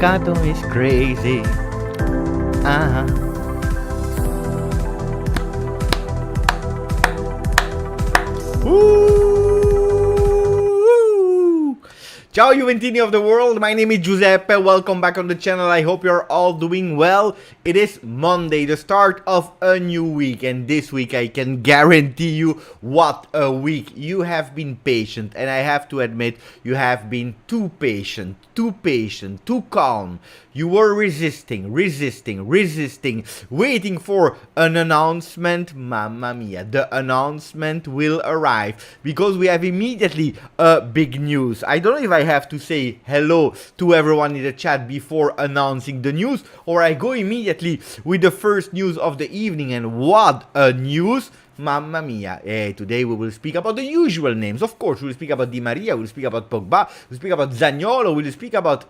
Mercato is crazy. Uh-huh. Woo! Ciao Juventini of the world, my name is Giuseppe, welcome back on the channel, I hope you're all doing well. It is Monday, the start of a new week, and this week I can guarantee you what a week. You have been patient, and I have to admit, you have been too patient, too calm. You were resisting, waiting for an announcement. Mamma mia, the announcement will arrive, because we have immediately big news. I don't know if I have to say hello to everyone in the chat before announcing the news, or I go immediately with the first news of the evening, and what a news! Mamma mia, today we will speak about the usual names. Of course, we'll speak about Di Maria, we'll speak about Pogba, we'll speak about Zaniolo, we'll speak about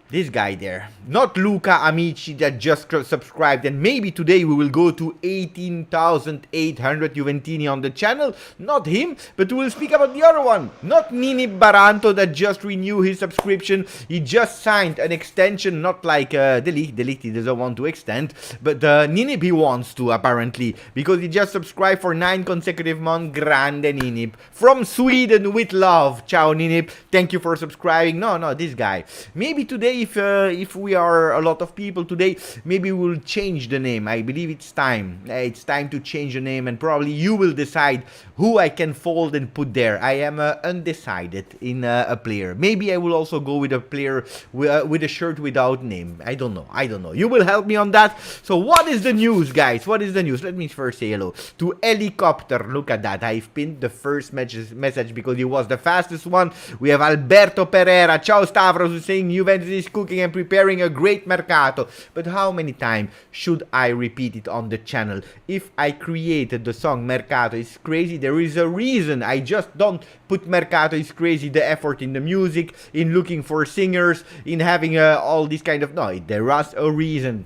this guy there, not Luca Amici that just subscribed, and maybe today we will go to 18,800 Juventini on the channel. Not him, but we will speak about the other one, not Nini Baranto that just renewed his subscription. He just signed an extension, not like the Ligt he doesn't want to extend, but Ninip he wants to apparently, because he just subscribed for 9 consecutive months. Grande Ninip from Sweden with love. Ciao Ninip, thank you for subscribing. No, this guy. Maybe today, if we are a lot of people today, maybe we'll change the name. I believe it's time. It's time to change the name, and probably you will decide who I can fold and put there. I am undecided in a player. Maybe I will also go with a player with a shirt without name. I don't know. You will help me on that. So what is the news, guys? What is the news? Let me first say hello to Helicopter. Look at that. I've pinned the first message because it was the fastest one. We have Alberto Pereira. Ciao Stavros, who's saying Juventus is cooking and preparing a great Mercato. But how many times should I repeat it on the channel? If I created the song Mercato is crazy, there is a reason. I just don't put Mercato is crazy, the effort in the music, in looking for singers, in having all this kind of... No, there was a reason.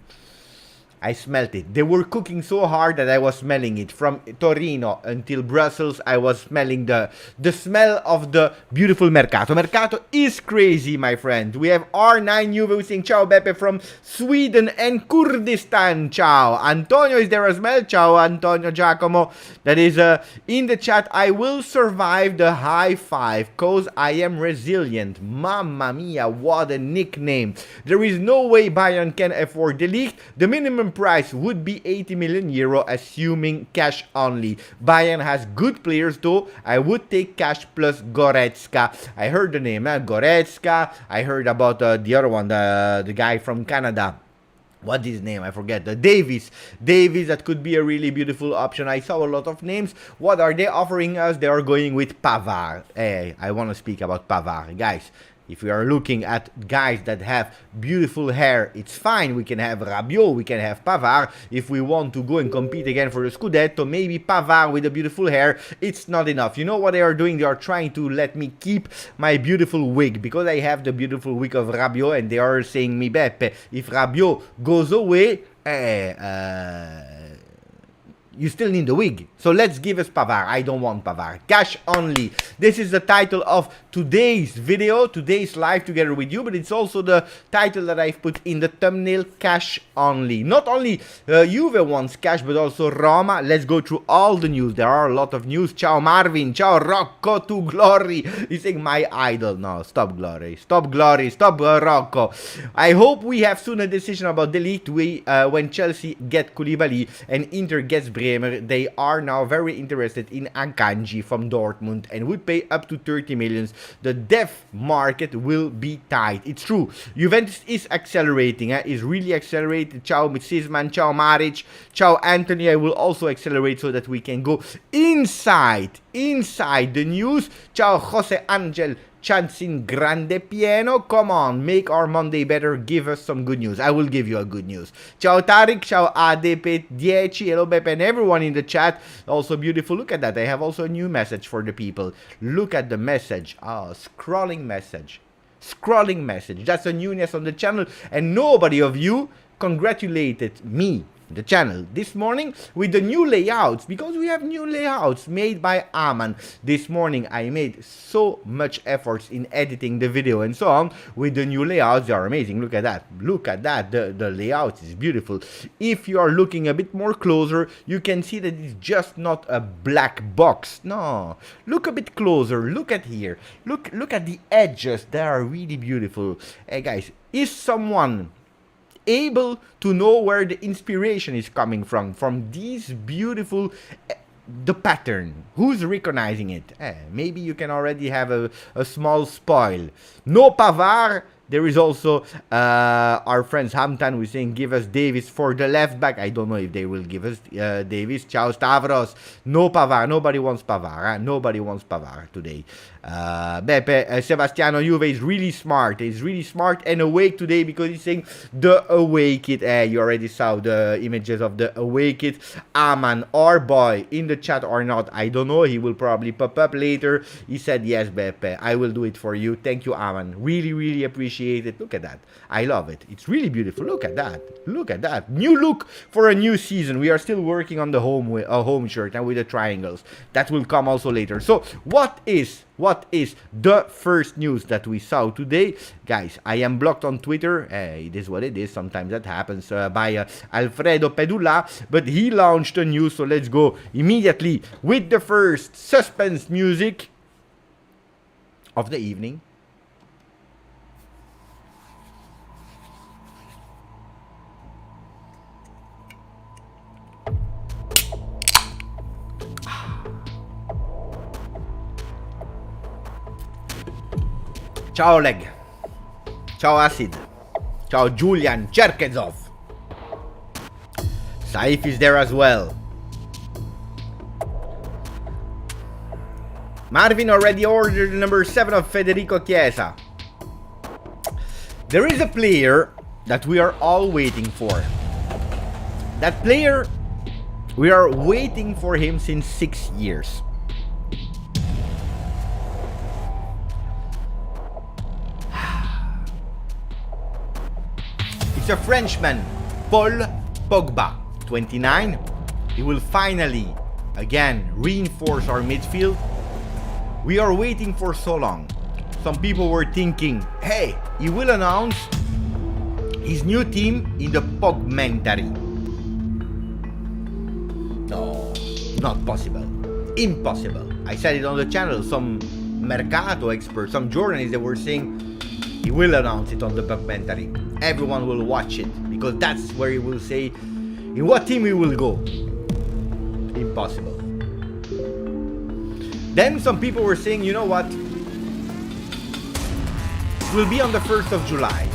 I smelt it. They were cooking so hard that I was smelling it. From Torino until Brussels, I was smelling the smell of the beautiful Mercato. Mercato is crazy, my friend. We have R9 Juve saying ciao Beppe from Sweden and Kurdistan. Ciao. Antonio is there as well. Ciao Antonio Giacomo. That is in the chat. I will survive the high five cause I am resilient. Mamma mia, what a nickname. There is no way Bayern can afford the league. The minimum price would be 80 million euro, assuming cash only. Bayern has good players though. I would take cash plus Goretzka. I heard the name, Goretzka. I heard about the other one, the guy from Canada. What is his name? I forget. The Davies, that could be a really beautiful option. I saw a lot of names. What are they offering us? They are going with Pavard. Hey, I want to speak about Pavard, guys. If we are looking at guys that have beautiful hair, it's fine. We can have Rabiot, we can have Pavard. If we want to go and compete again for the Scudetto, maybe Pavard with the beautiful hair, it's not enough. You know what they are doing? They are trying to let me keep my beautiful wig, because I have the beautiful wig of Rabiot, and they are saying me, Beppe, if Rabiot goes away, you still need the wig. So let's give us Pavard. I don't want Pavard. Cash only. This is the title of today's video, today's live together with you, but it's also the title that I've put in the thumbnail, cash only. Not only Juve wants cash, but also Roma. Let's go through all the news. There are a lot of news. Ciao Marvin. Ciao Rocco to glory. He's saying my idol. No, stop glory. Stop glory. Stop Rocco. I hope we have soon a decision about the league when Chelsea get Koulibaly and Inter gets Bremer. They are now very interested in Akanji from Dortmund and would pay up to 30 millions. The dev market will be tight. It's true. Juventus is accelerating. Is really accelerated. Ciao Sisman. Ciao Maric. Ciao Anthony. I will also accelerate so that we can go inside the news. Ciao Jose Angel. Chancin Grande Pieno. Come on, make our Monday better. Give us some good news. I will give you a good news. Ciao Tarik, ciao ADP10, hello Beppe and everyone in the chat. Also beautiful. Look at that. I have also a new message for the people. Look at the message. Oh, scrolling message. That's a newness on the channel, and nobody of you congratulated me the channel this morning with the new layouts, because we have new layouts made by Aman. This morning I made so much efforts in editing the video and so on. With the new layouts, they are amazing. Look at that, look at that, the layout is beautiful. If you are looking a bit more closer, you can see that it's just not a black box. No, look a bit closer, look at here, look at the edges, they are really beautiful. Hey guys, is someone able to know where the inspiration is coming from these beautiful the pattern? Who's recognizing it? Maybe you can already have a small spoil. No Pavard. There is also our friends Hamtan who is saying give us Davis for the left back. I don't know if they will give us Davis. Ciao Stavros. No Pavard. Nobody wants Pavard. Nobody wants Pavard today. Beppe Sebastiano Juve is really smart. He's really smart and awake today because he's saying the away kit. You already saw the images of the away kit. Aman, our boy, in the chat or not, I don't know. He will probably pop up later. He said yes, Beppe, I will do it for you. Thank you, Aman. Really, really appreciate it. Look at that. I love it. It's really beautiful. Look at that. Look at that. New look for a new season. We are still working on the home shirt and with the triangles. That will come also later. So what is the first news that we saw today? Guys, I am blocked on Twitter. It is what it is. Sometimes that happens by Alfredo Pedula. But he launched a news. So let's go immediately with the first suspense music of the evening. Ciao Oleg, ciao Acid, ciao Julian Cherkezov. Saif is there as well. Marvin already ordered the number 7 of Federico Chiesa. There is a player that we are all waiting for. That player, we are waiting for him since 6 years. A Frenchman, Paul Pogba, 29. He will finally again reinforce our midfield. We are waiting for so long. Some people were thinking, hey, he will announce his new team in the Pogmentary. No, not possible. Impossible. I said it on the channel. Some Mercato experts, some journalists that were saying he will announce it on the Pogmentary. Everyone will watch it because that's where he will say in what team he will go. Impossible. Then some people were saying, you know what? It will be on the 1st of July.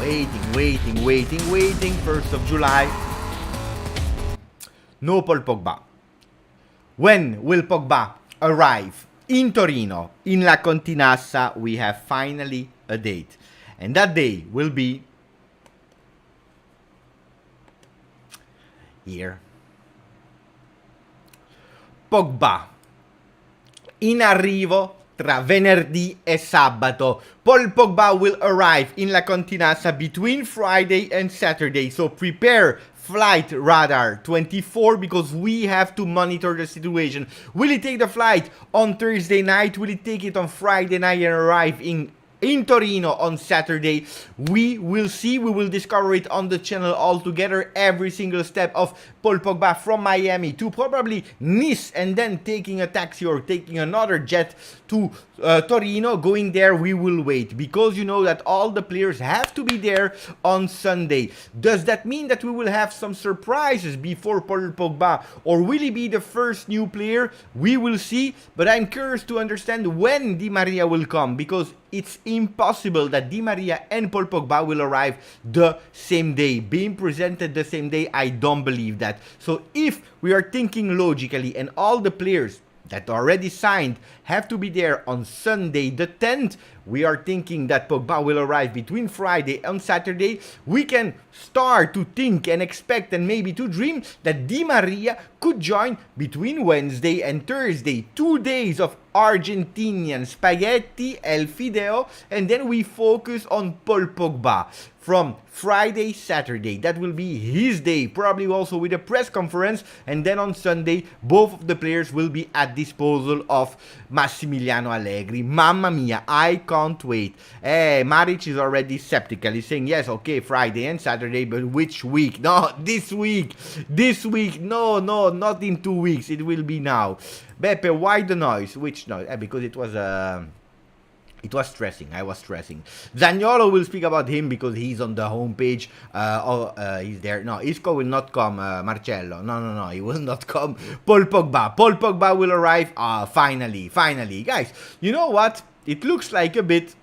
Waiting. 1st of July. No Paul Pogba. When will Pogba arrive in Torino, in La Continassa? We have finally a date, and that day will be here. Pogba in arrivo tra venerdì e sabato. Paul Pogba will arrive in La Continassa between Friday and Saturday, so prepare flight radar 24 because we have to monitor the situation. Will he take the flight on Thursday night? Will he take it on Friday night and arrive in Torino on Saturday? We will see. We will discover it on the channel all together. Every single step of Paul Pogba from Miami to probably Nice and then taking a taxi or taking another jet to Torino. Going there, we will wait because you know that all the players have to be there on Sunday. Does that mean that we will have some surprises before Paul Pogba, or will he be the first new player? We will see, but I'm curious to understand when Di Maria will come, because it's impossible that Di Maria and Paul Pogba will arrive the same day, being presented the same day. I don't believe that. So if we are thinking logically and all the players that already signed have to be there on Sunday the 10th, we are thinking that Pogba will arrive between Friday and Saturday. We can start to think and expect and maybe to dream that Di Maria could join between Wednesday and Thursday. 2 days of Argentinian spaghetti, el fideo, and then we focus on Paul Pogba from Friday, Saturday. That will be his day, probably also with a press conference, and then on Sunday, both of the players will be at disposal of Massimiliano Allegri. Mamma mia, I can't wait. Maric is already skeptical. He's saying, yes, okay, Friday and Saturday, but which week? No, this week. This week. No, not in 2 weeks. It will be now. Beppe, why the noise? Which noise? Because it was stressing. I was stressing. Zaniolo will speak about him because he's on the homepage. He's there. No, Isco will not come, Marcello. No, he will not come. Paul Pogba will arrive. Finally. Guys, you know what? It looks like a bit...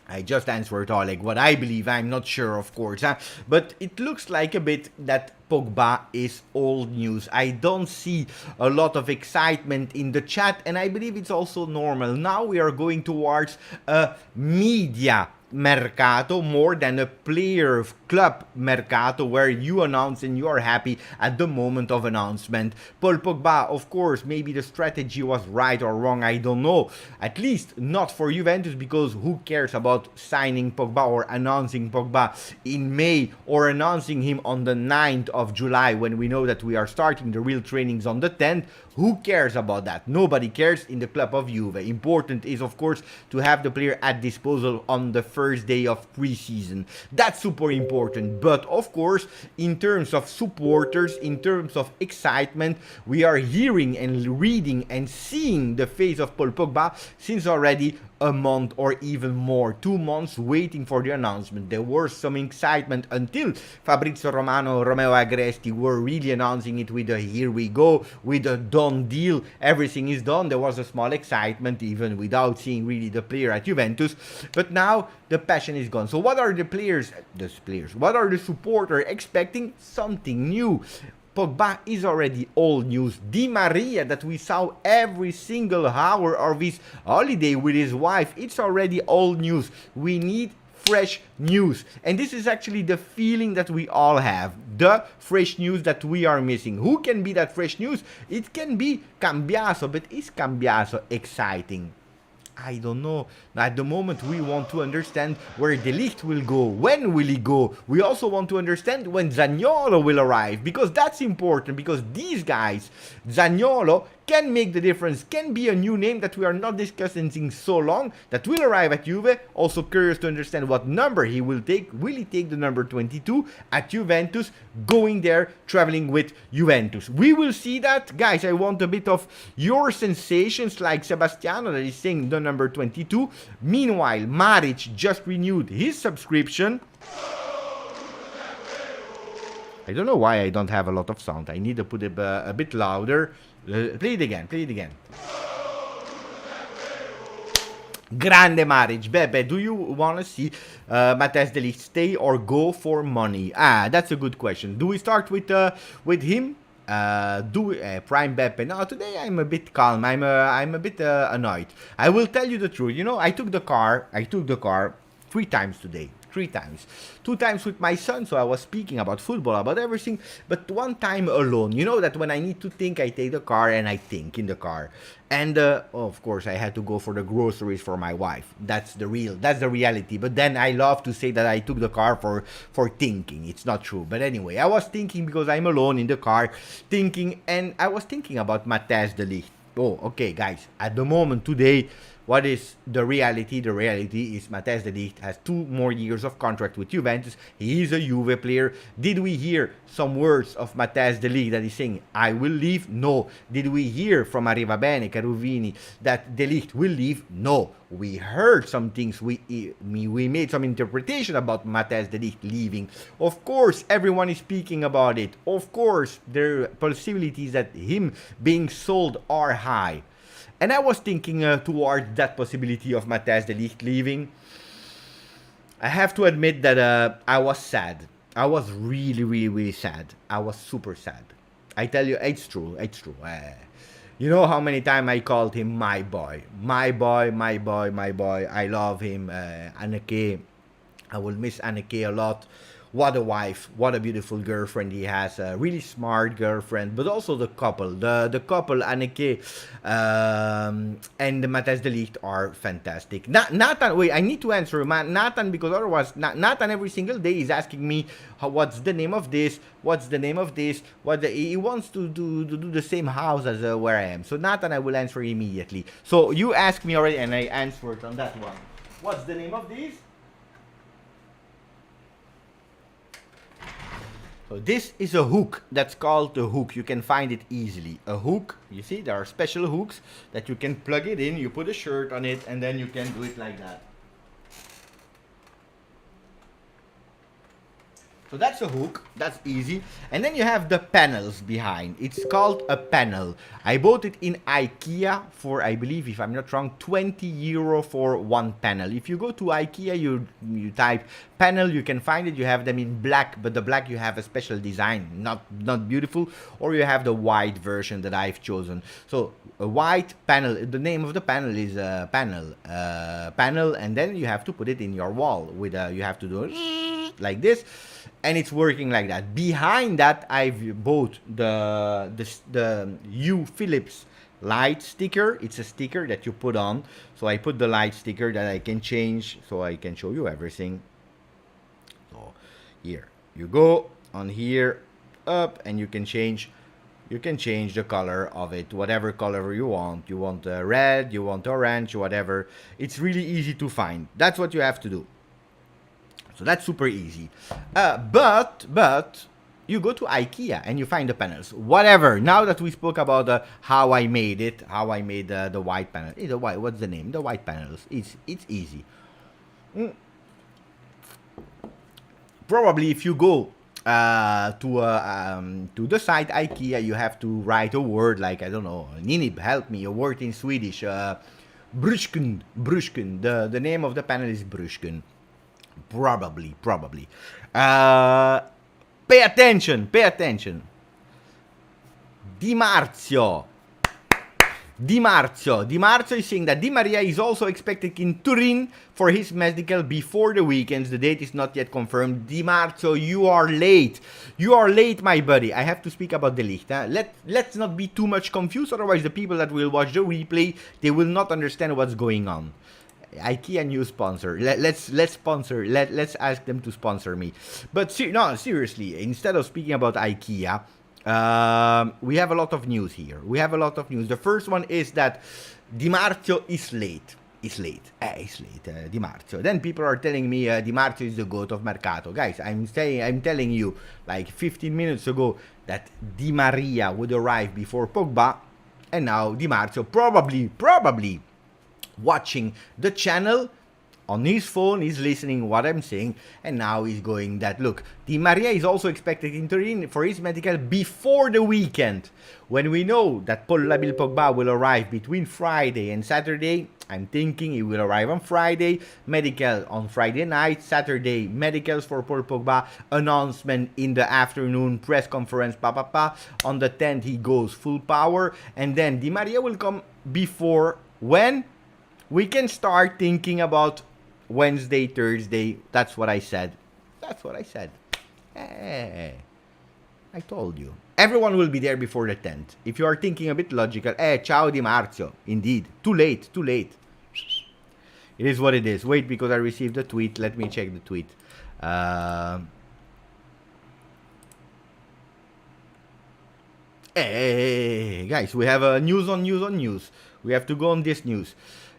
I just answered Oleg what I believe. I'm not sure, of course. But it looks like a bit that Pogba is old news. I don't see a lot of excitement in the chat, and I believe it's also normal. Now we are going towards a media Mercato more than a player club Mercato where you announce and you are happy at the moment of announcement. Paul Pogba, of course, maybe the strategy was right or wrong, I don't know. At least not for Juventus, because who cares about signing Pogba or announcing Pogba in May or announcing him on the 9th of July when we know that we are starting the real trainings on the 10th. Who cares about that? Nobody cares in the club of Juve. Important is, of course, to have the player at disposal on the first day of preseason. That's super important. But, of course, in terms of supporters, in terms of excitement, we are hearing and reading and seeing the face of Paul Pogba since already a month or even more, 2 months waiting for the announcement. There was some excitement until Fabrizio Romano, Romeo Agresti were really announcing it with a here we go, with a done deal, everything is done. There was a small excitement even without seeing really the player at Juventus, but now the passion is gone. So what are the players, what are the supporters expecting? Something new. Pogba is already old news. Di Maria, that we saw every single hour of his holiday with his wife, it's already old news. We need fresh news. And this is actually the feeling that we all have. The fresh news that we are missing. Who can be that fresh news? It can be Cambiaso, but is Cambiaso exciting? I don't know. At the moment, we want to understand where the Ligt will go. When will he go? We also want to understand when Zaniolo will arrive, because that's important, because these guys, Zaniolo, can make the difference, can be a new name that we are not discussing in so long, that will arrive at Juve. Also curious to understand what number he will take. Will he take the number 22 at Juventus, going there, traveling with Juventus? We will see that. Guys, I want a bit of your sensations, like Sebastiano that is saying the number 22. Meanwhile, Maric just renewed his subscription. I don't know why I don't have a lot of sound. I need to put it a bit louder. Play it again. Grande Maric. Bebe, do you want to see Matthijs de Ligt stay or go for money? That's a good question. Do we start with him? Prime Beppe. No, today I'm a bit calm. I'm a bit annoyed. I will tell you the truth. You know, I took the car 3 times today. 3 times. 2 times with my son, so I was speaking about football, about everything, but 1 time alone. You know that when I need to think, I take the car and I think in the car. And of course, I had to go for the groceries for my wife. That's the reality. But then I love to say that I took the car for thinking. It's not true. But anyway, I was thinking because I'm alone in the car, thinking, and I was thinking about Matthijs de Ligt. Oh, okay, guys. At the moment today, what is the reality? The reality is Matthijs de Ligt has 2 more years of contract with Juventus. He is a Juve player. Did we hear some words of Matthijs de Ligt that is saying, I will leave? No. Did we hear from Arrivabene, Caruvini, that de Ligt will leave? No. We heard some things. We made some interpretation about Matthijs de Ligt leaving. Of course, everyone is speaking about it. Of course, the possibilities that him being sold are high. And I was thinking towards that possibility of Matthijs de Ligt leaving. I have to admit that I was sad. I was really sad. I was super sad. I tell you, it's true. You know how many times I called him my boy. My boy. I love him. Anneke. I will miss Anneke a lot. What a wife, what a beautiful girlfriend he has, a really smart girlfriend, but also the couple. The couple, Anneke and Matthijs de Ligt, are fantastic. Nathan, wait, I need to answer Nathan, because otherwise, Nathan every single day is asking me, what's the name of this, what's the name of this, he wants to do the same house as where I am. So Nathan, I will answer immediately. So you asked me already, and I answered on that one. What's the name of this? So this is a hook that's called the hook. You can find it easily. A hook, you see, there are special hooks that you can plug it in. You put a shirt on it, and then you can do it like that. So that's a hook, that's easy. And then you have the panels behind. It's called a panel. I bought it in IKEA for, I believe, if I'm not wrong, 20 euro for one panel. If you go to IKEA, you type panel, you can find it. You have them in black, but the black you have a special design, not beautiful. Or you have the white version that I've chosen. So a white panel, the name of the panel is panel, and then you have to put it in your wall with you have to do it like this. And it's working like that. Behind that, I've bought the Hue Phillips light sticker. It's a sticker that you put on. So I put the light sticker that I can change, so I can show you everything. So here you go on here, up, and you can change. You can change the color of it, whatever color you want. You want red, you want orange, whatever. It's really easy to find. That's what you have to do. So that's super easy. But you go to IKEA and you find the panels. Whatever. Now that we spoke about how I made it, how I made the white panel. The white, what's the name? The white panels. It's easy. Probably if you go to the site IKEA, you have to write a word like, I don't know, Ninib, help me, a word in Swedish. Brusken. The name of the panel is Brusken. Probably. Pay attention. Di Marzio is saying that Di Maria is also expected in Turin for his medical before the weekends. The date is not yet confirmed. Di Marzio, you are late. My buddy. I have to speak about the Ligt. Let's not be too much confused, otherwise the people that will watch the replay, they will not understand what's going on. IKEA new sponsor. Let's sponsor. Let's ask them to sponsor me. But no, seriously. Instead of speaking about IKEA, we have a lot of news here. The first one is that Di Marzio is late. Di Marzio. Then people are telling me Di Marzio is the GOAT of Mercato. Guys, I'm telling you like 15 minutes ago that Di Maria would arrive before Pogba, and now Di Marzio probably watching the channel on his phone, he's listening what I'm saying, and now he's going that, look, Di Maria is also expected in Turin for his medical before the weekend. When we know that Paul Labil Pogba will arrive between Friday and Saturday, I'm thinking he will arrive on Friday, medical on Friday night, Saturday medicals for Paul Pogba, announcement in the afternoon, press conference, on the 10th he goes full power, and then Di Maria will come before, when we can start thinking about Wednesday, Thursday. That's what I said. Hey, I told you. Everyone will be there before the 10th. If you are thinking a bit logical, ciao Di Marzio. Indeed. Too late. It is what it is. Wait, because I received a tweet. Let me check the tweet. Hey, guys, we have news on news. We have to go on this news.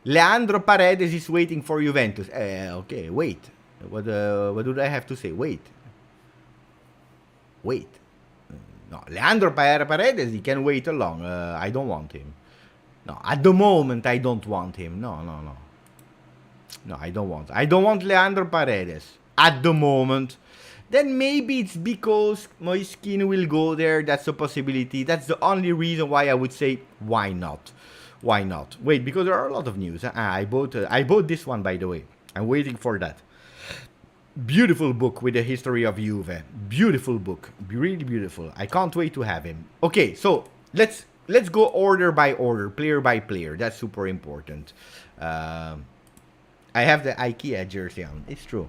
Leandro Paredes is waiting for Juventus. Okay, wait. What do I have to say? Wait. No, Leandro Paredes, he can wait along. I don't want him. No, at the moment, I don't want him. No, I don't want Leandro Paredes. At the moment. Then maybe it's because my skin will go there. That's a possibility. That's the only reason why I would say, why not? Wait, because there are a lot of news. I bought this one, by the way. I'm waiting for that. Beautiful book with the history of Juve. Beautiful book. Really beautiful. I can't wait to have him. Okay, so let's go order by order, player by player. That's super important. I have the IKEA jersey on. It's true.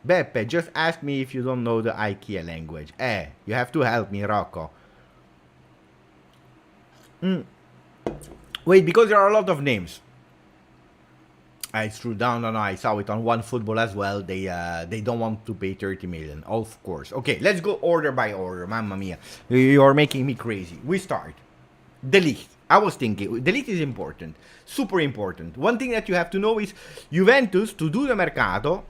Beppe, just ask me if you don't know the IKEA language. You have to help me, Rocco. Wait, because there are a lot of names. I threw down and I saw it on OneFootball as well. They don't want to pay 30 million, of course. Okay, let's go order by order. Mamma mia, you're making me crazy. We start. The Ligt. I was thinking, the Ligt is important, super important. One thing that you have to know is Juventus, to do the Mercato,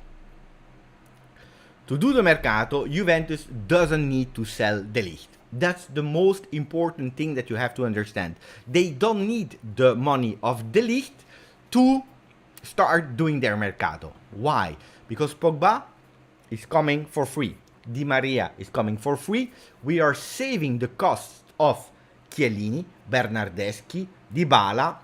Juventus doesn't need to sell the Ligt. That's the most important thing that you have to understand. They don't need the money of the Ligt to start doing their Mercato. Why? Because Pogba is coming for free. Di Maria is coming for free. We are saving the cost of Chiellini, Bernardeschi, Dybala.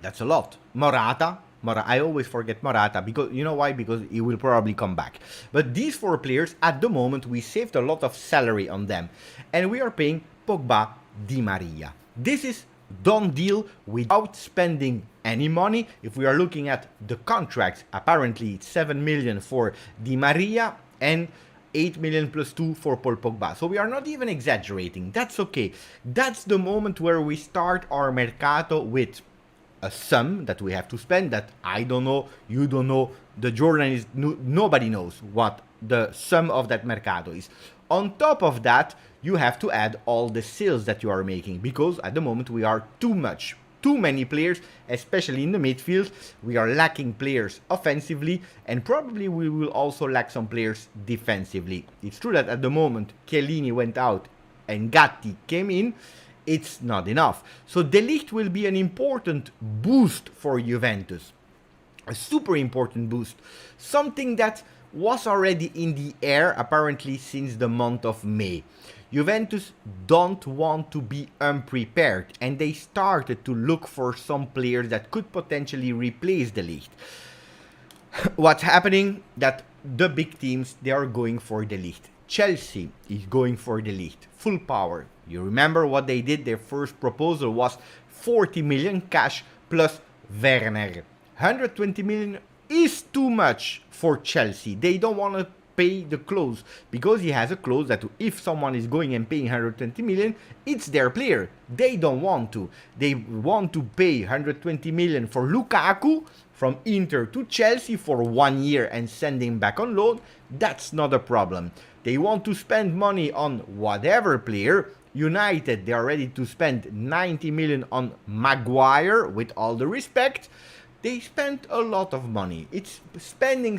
That's a lot. Morata, I always forget Morata, because you know why? Because he will probably come back. But these 4 players, at the moment, we saved a lot of salary on them. And we are paying Pogba, Di Maria. This is done deal without spending any money. If we are looking at the contracts, apparently it's 7 million for Di Maria and 8 million plus 2 for Paul Pogba. So we are not even exaggerating. That's okay. That's the moment where we start our Mercato with a sum that we have to spend that I don't know, you don't know, the journalist, nobody knows what the sum of that Mercato is. On top of that, you have to add all the sales that you are making, because at the moment we are too many players, especially in the midfield. We are lacking players offensively, and probably we will also lack some players defensively. It's true that at the moment Chiellini went out and Gatti came in. It's not enough. So De Ligt will be an important boost for Juventus. A super important boost. Something that was already in the air apparently since the month of May. Juventus don't want to be unprepared, and they started to look for some players that could potentially replace De Ligt. What's happening? That the big teams, they are going for De Ligt. Chelsea is going for De Ligt. Full power. You remember what they did? Their first proposal was 40 million cash plus Werner. 120 million is too much for Chelsea. They don't want to pay the clause, because he has a clause that if someone is going and paying 120 million, it's their player. They don't want to. They want to pay 120 million for Lukaku from Inter to Chelsea for 1 year and send him back on loan. That's not a problem. They want to spend money on whatever player. United, they are ready to spend 90 million on Maguire, with all the respect. They spent a lot of money. It's spending.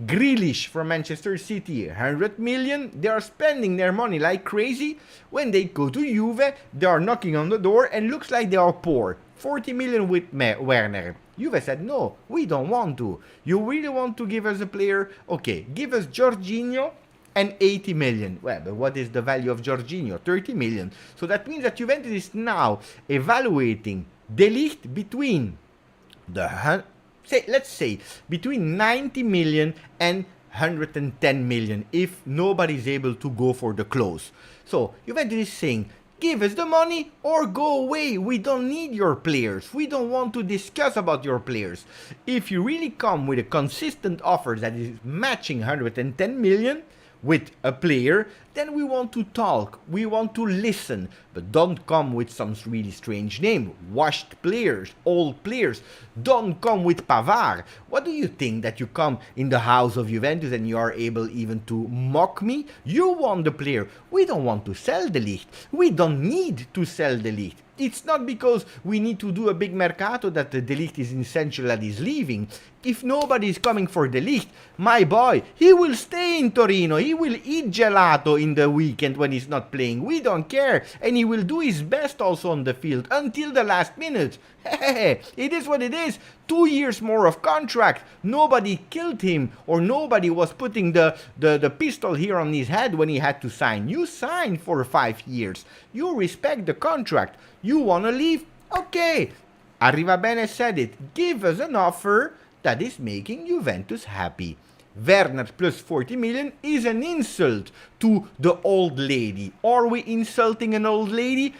Grealish from Manchester City, 100 million. They are spending their money like crazy. When they go to Juve, they are knocking on the door and looks like they are poor. 40 million with Werner. Juve said, no, we don't want to. You really want to give us a player? Okay, give us Jorginho and 80 million. Well, but what is the value of Jorginho? 30 million. So that means that Juventus is now evaluating De Ligt between let's say between 90 million and 110 million if nobody is able to go for the close. So Juventus is saying, give us the money or go away. We don't need your players. We don't want to discuss about your players. If you really come with a consistent offer that is matching 110 million with a player, then we want to talk, we want to listen, but don't come with some really strange name. Washed players, old players. Don't come with Pavard. What do you think, that you come in the house of Juventus and you are able even to mock me? You want the player. We don't want to sell De Ligt. We don't need to sell De Ligt. It's not because we need to do a big Mercato that the De Ligt is essential that is leaving. If nobody is coming for De Ligt, my boy, he will stay in Torino. He will eat gelato in the weekend when he's not playing. We don't care. And he will do his best also on the field until the last minute. Hey, it is what it is. 2 years more of contract. Nobody killed him, or nobody was putting the pistol here on his head when he had to sign. You signed for 5 years. You respect the contract. You want to leave? Okay. Arrivabene said it. Give us an offer that is making Juventus happy. Werner plus 40 million is an insult to the old lady. Are we insulting an old lady?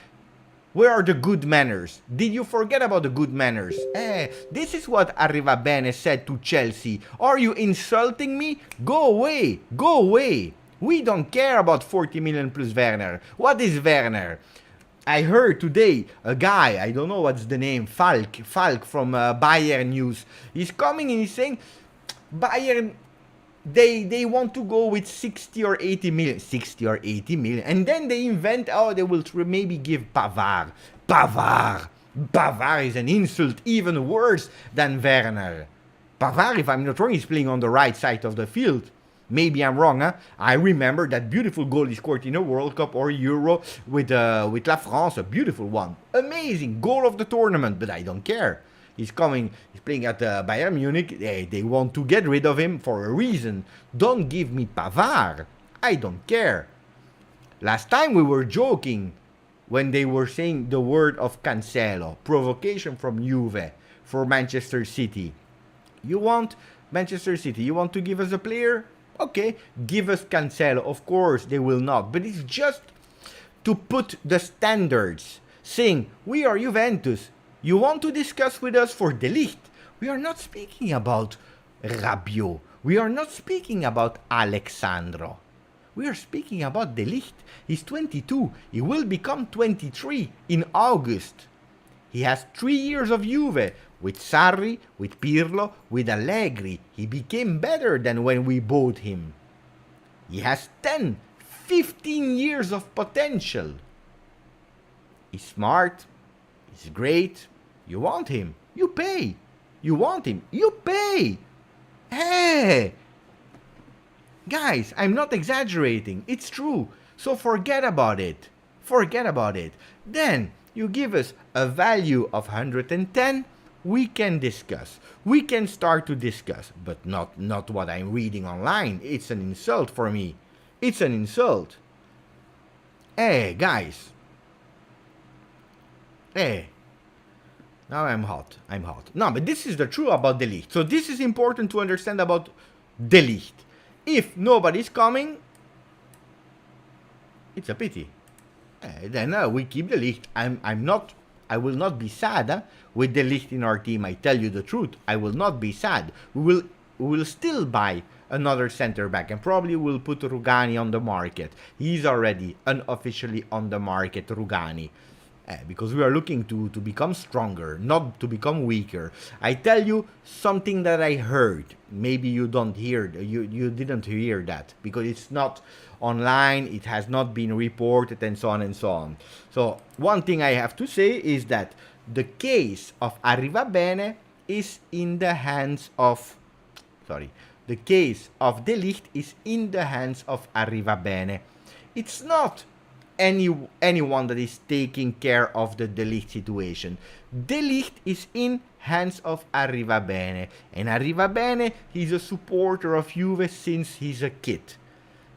Where are the good manners? Did you forget about the good manners? This is what Arrivabene said to Chelsea. Are you insulting me? Go away. Go away. We don't care about 40 million plus Werner. What is Werner? I heard today a guy, I don't know what's the name, Falk from Bayern News. He's coming and he's saying, Bayern, they want to go with 60 or 80 million. 60 or 80 million. And then they invent, they will maybe give Pavard. Pavard is an insult even worse than Werner. Pavard, if I'm not wrong, is playing on the right side of the field. Maybe I'm wrong, huh? I remember that beautiful goal he scored in a World Cup or Euro with La France, a beautiful one. Amazing goal of the tournament, but I don't care. He's playing at Bayern Munich. They want to get rid of him for a reason. Don't give me Pavard. I don't care. Last time we were joking when they were saying the word of Cancelo. Provocation from Juve for Manchester City. You want Manchester City, you want to give us a player? Okay, give us Cancelo. Of course, they will not. But it's just to put the standards. Saying, we are Juventus. You want to discuss with us for De Ligt? We are not speaking about Rabiot. We are not speaking about Alexandro. We are speaking about De Ligt. He's 22. He will become 23 in August. He has 3 years of Juve. With Sarri, with Pirlo, with Allegri. He became better than when we bought him. He has 10, 15 years of potential. He's smart. He's great. You want him. You pay. You want him. You pay. Hey! Guys, I'm not exaggerating. It's true. So forget about it. Forget about it. Then you give us a value of 110. We can discuss. We can start to discuss. But not what I'm reading online. It's an insult for me. It's an insult. Hey, guys. Hey. Now I'm hot. I'm hot. No, but this is the truth about De Ligt. So this is important to understand about De Ligt. If nobody's coming, it's a pity. Then we keep De Ligt. I will not be sad with De Ligt in our team. I tell you the truth. I will not be sad. We will still buy another center back and probably will put Rugani on the market. He's already unofficially on the market, Rugani. Because we are looking to become stronger, not to become weaker. I tell you something that I heard. Maybe you don't hear, you didn't hear that because it's not online, it has not been reported and so on and so on. So one thing I have to say is that the case of Arrivabene is in the hands of, the case of De Ligt is in the hands of Arrivabene. It's not anyone that is taking care of the De Ligt situation. De Ligt is in hands of Arrivabene. And Arrivabene, he's a supporter of Juve since he's a kid.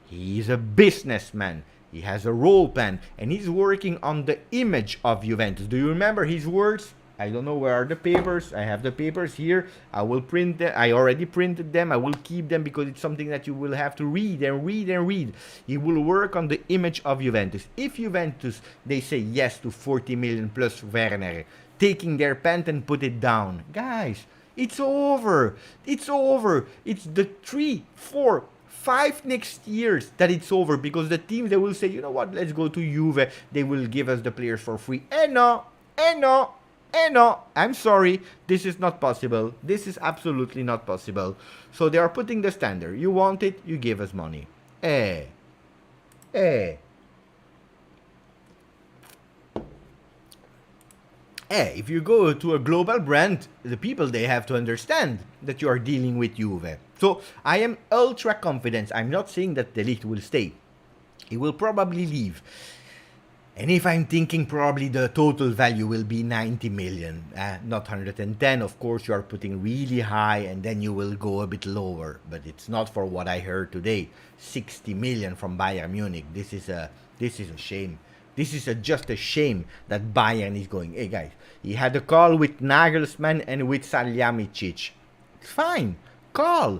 He's a businessman. He has a roll pen. And he's working on the image of Juventus. Do you remember his words? I don't know where are the papers. I have the papers here. I will print them. I already printed them. I will keep them because it's something that you will have to read and read and read. He will work on the image of Juventus. If Juventus, they say yes to 40 million plus Werner, taking their pen and put it down. Guys, it's over. It's over. It's the 3, 4, 5 next years that it's over because the team, they will say, you know what, let's go to Juve. They will give us the players for free. No. No, I'm sorry, this is not possible. This is absolutely not possible. So they are putting the standard. You want it, you give us money. If you go to a global brand, the people, they have to understand that you are dealing with Juve. So I am ultra confident. I'm not saying that De Ligt will stay. He will probably leave. And if I'm thinking probably the total value will be 90 million, not 110, of course you are putting really high and then you will go a bit lower. But it's not for what I heard today. 60 million from Bayern Munich. This is a shame. This is just a shame that Bayern is going, hey guys, he had a call with Nagelsmann and with Salihamidzic. It's fine. Call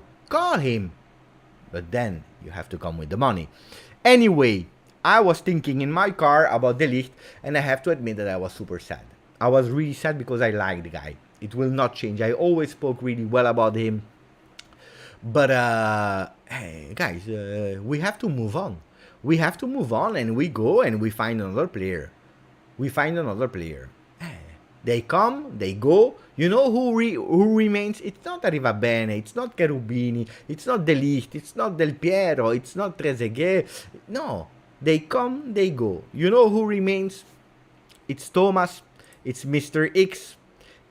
him. But then you have to come with the money. Anyway, I was thinking in my car about the Ligt, and I have to admit that I was super sad. I was really sad because I like the guy. It will not change. I always spoke really well about him. But, hey, guys, we have to move on. We have to move on, and we go and we find another player. We find another player. They come, they go. You know who remains? It's not Arrivabene, it's not Cherubini, it's not De Ligt, it's not Del Piero, it's not Trezeguet. No, they come, they go. You know who remains? It's Thomas, it's Mr. X,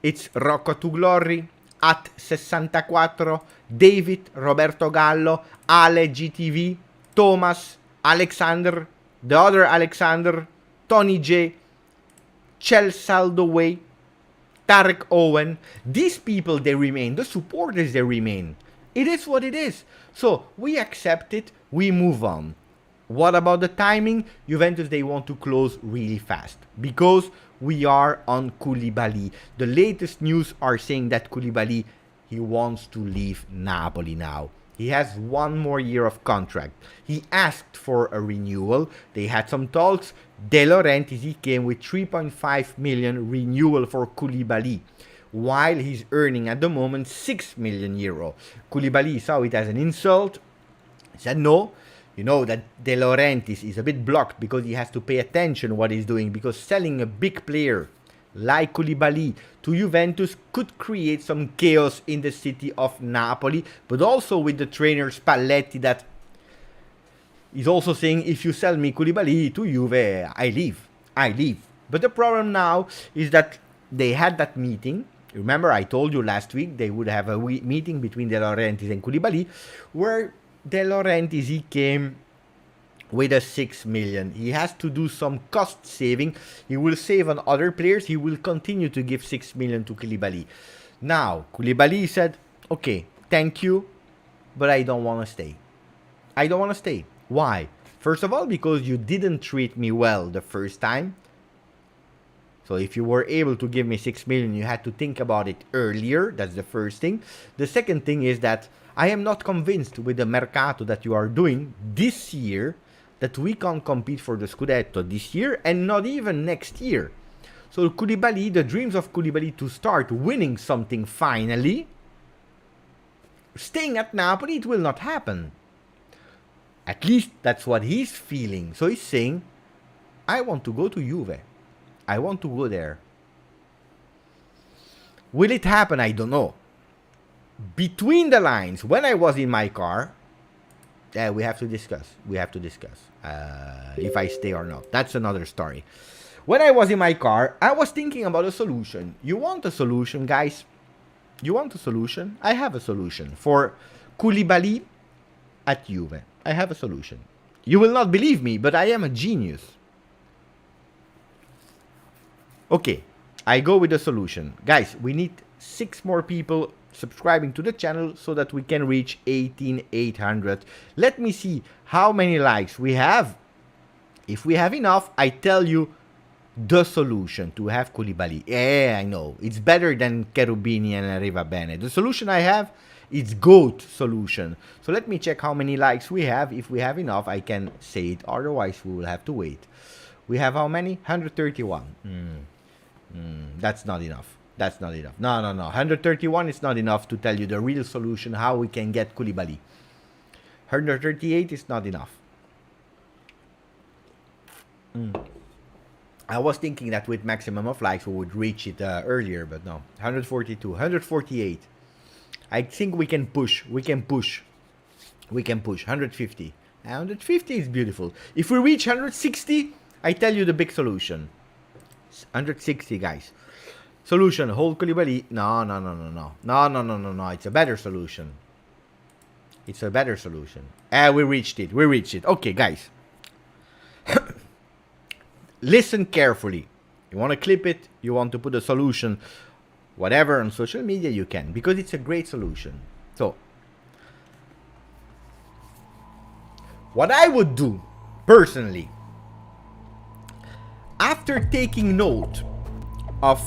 it's Rocco to Glory, at 64, David, Roberto Gallo, Ale GTV, Thomas, Alexander, the other Alexander, Tony J, Chelsea Way, Tarek Owen. These people, they remain. The supporters, they remain. It is what it is. So we accept it. We move on. What about the timing? Juventus, they want to close really fast because we are on Koulibaly. The latest news are saying that Koulibaly, he wants to leave Napoli now. He has 1 more year of contract. He asked for a renewal. They had some talks. De Laurentiis, he came with 3.5 million renewal for Koulibaly, while he's earning at the moment 6 million euro. Koulibaly saw it as an insult. He said no. You know that De Laurentiis is a bit blocked because he has to pay attention what he's doing, because selling a big player like Koulibaly to Juventus could create some chaos in the city of Napoli, but also with the trainer Spalletti that is also saying, if you sell me Koulibaly to Juve, I leave. But the problem now is that they had that meeting. Remember, I told you last week they would have a meeting between De Laurentiis and Koulibaly, where De Laurentiis, he came with a 6 million. He has to do some cost saving. He will save on other players. He will continue to give 6 million to Koulibaly. Now, Koulibaly said, okay, thank you, but I don't want to stay. I don't want to stay. Why? First of all, because you didn't treat me well the first time. So if you were able to give me 6 million, you had to think about it earlier. That's the first thing. The second thing is that I am not convinced with the Mercato that you are doing this year that we can compete for the Scudetto this year and not even next year. So Koulibaly, the dreams of Koulibaly to start winning something finally, staying at Napoli, it will not happen. At least that's what he's feeling. So he's saying, I want to go to Juve. I want to go there. Will it happen? I don't know. Between the lines, when I was in my car, we have to discuss. If I stay or not. That's another story. When I was in my car, I was thinking about a solution. You want a solution, guys? You want a solution? I have a solution for Koulibaly at Juve. I have a solution. You will not believe me, but I am a genius. Okay, I go with the solution. Guys, we need 6 more people subscribing to the channel so that we can reach 18,800. Let me see how many likes we have. If we have enough, I tell you the solution to have Koulibaly. Yeah, I know. It's better than Cherubini and Arrivabene. The solution I have is GOAT solution. So let me check how many likes we have. If we have enough, I can say it. Otherwise, we will have to wait. We have how many? 131. That's not enough. That's not enough. No. 131 is not enough to tell you the real solution, how we can get Koulibaly. 138 is not enough. I was thinking that with maximum of likes we would reach it earlier, but no. 142, 148. I think we can push. We can push. 150. 150 is beautiful. If we reach 160, I tell you the big solution. 160, guys. Solution, hold Koulibaly. No. It's a better solution. We reached it. Okay, guys. Listen carefully. You want to clip it, you want to put a solution, whatever, on social media, you can, because it's a great solution. So, what I would do, personally, after taking note of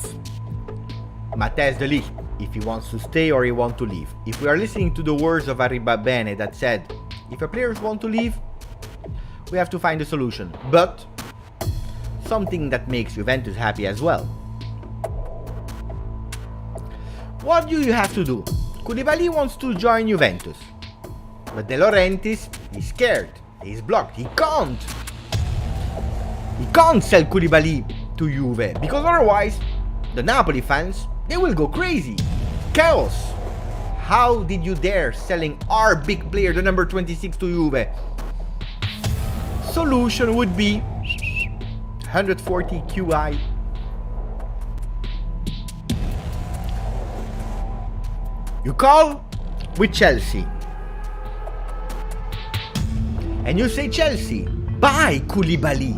Matthias de Ligt, if he wants to stay or he wants to leave, if we are listening to the words of Arrivabene that said, if a player wants to leave, we have to find a solution. But something that makes Juventus happy as well. What do you have to do? Koulibaly wants to join Juventus, but De Laurentiis is scared. He's blocked. He can't sell Koulibaly to Juve, because otherwise the Napoli fans, they will go crazy. Chaos. How did you dare selling our big player, the number 26, to Juve? Solution would be 140 QI. You call with Chelsea. And you say, Chelsea, buy Koulibaly.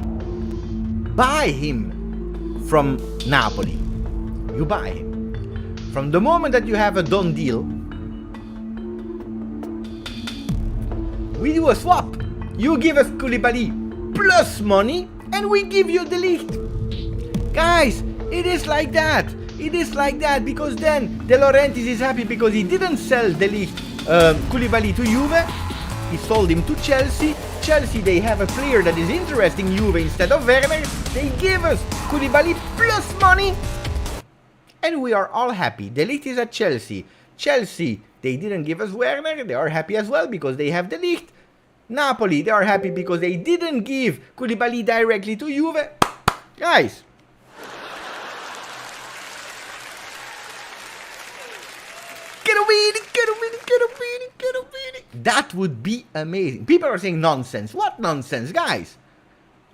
Buy him from Napoli. You buy him. From the moment that you have a done deal, we do a swap. You give us Koulibaly plus money, and we give you the Ligt. Guys, it is like that. It is like that, because then De Laurentiis is happy because he didn't sell the Ligt, Koulibaly to Juve. He sold him to Chelsea. Chelsea, they have a player that is interesting Juve instead of Werner. They give us Koulibaly plus money, and we are all happy. De Ligt is at Chelsea. Chelsea, they didn't give us Werner. They are happy as well because they have De Ligt. Napoli, they are happy because they didn't give Koulibaly directly to Juve. Guys, that would be amazing. People are saying nonsense. What nonsense, guys?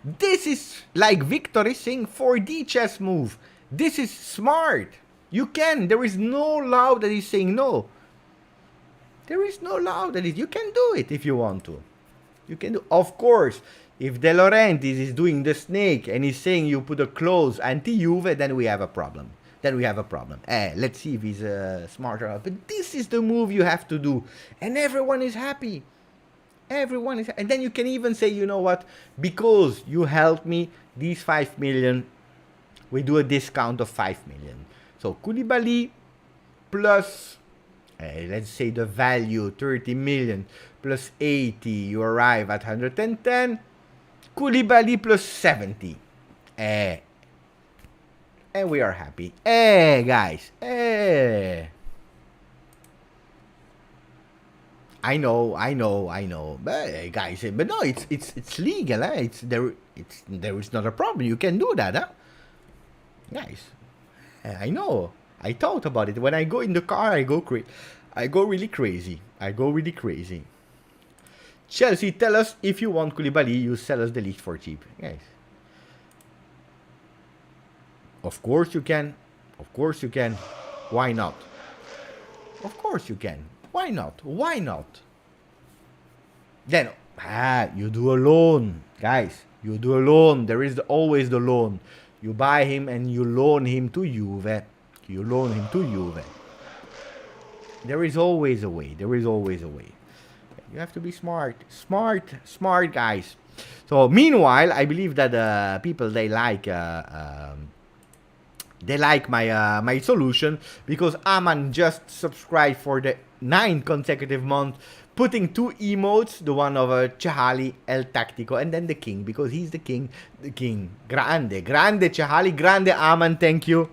This is like Victor is saying 4D chess move. This is smart. You can. There is no law that is saying no. There is no law that is. You can do it if you want to. You can do. Of course, if De Laurentiis is doing the snake and he's saying you put a clause anti-Juve, then we have a problem. Let's see if he's smart or not. But this is the move you have to do. And everyone is happy. And then you can even say, you know what? Because you helped me, these 5 million, we do a discount of 5 million. So Koulibaly plus, let's say the value, 30 million plus 80, you arrive at 110. Koulibaly plus 70. And we are happy. Guys. I know. But guys, but no, it's legal. There is not a problem. You can do that, huh? Guys, I know. I thought about it. When I go in the car, I go really crazy. Chelsea, tell us if you want Koulibaly, you sell us the Ligt for cheap, guys. Of course you can. Why not? Of course you can. Why not? Then, you do a loan. Guys, you do a loan. There is always the loan. You buy him and you loan him to Juve. There is always a way. You have to be smart, guys. So, meanwhile, I believe that people, they like my solution, because Aman just subscribed for the 9th consecutive month, putting 2 emotes, the one of Chahali, El Tactico, and then the king, because he's the king. Grande Chahali, grande Aman, thank you.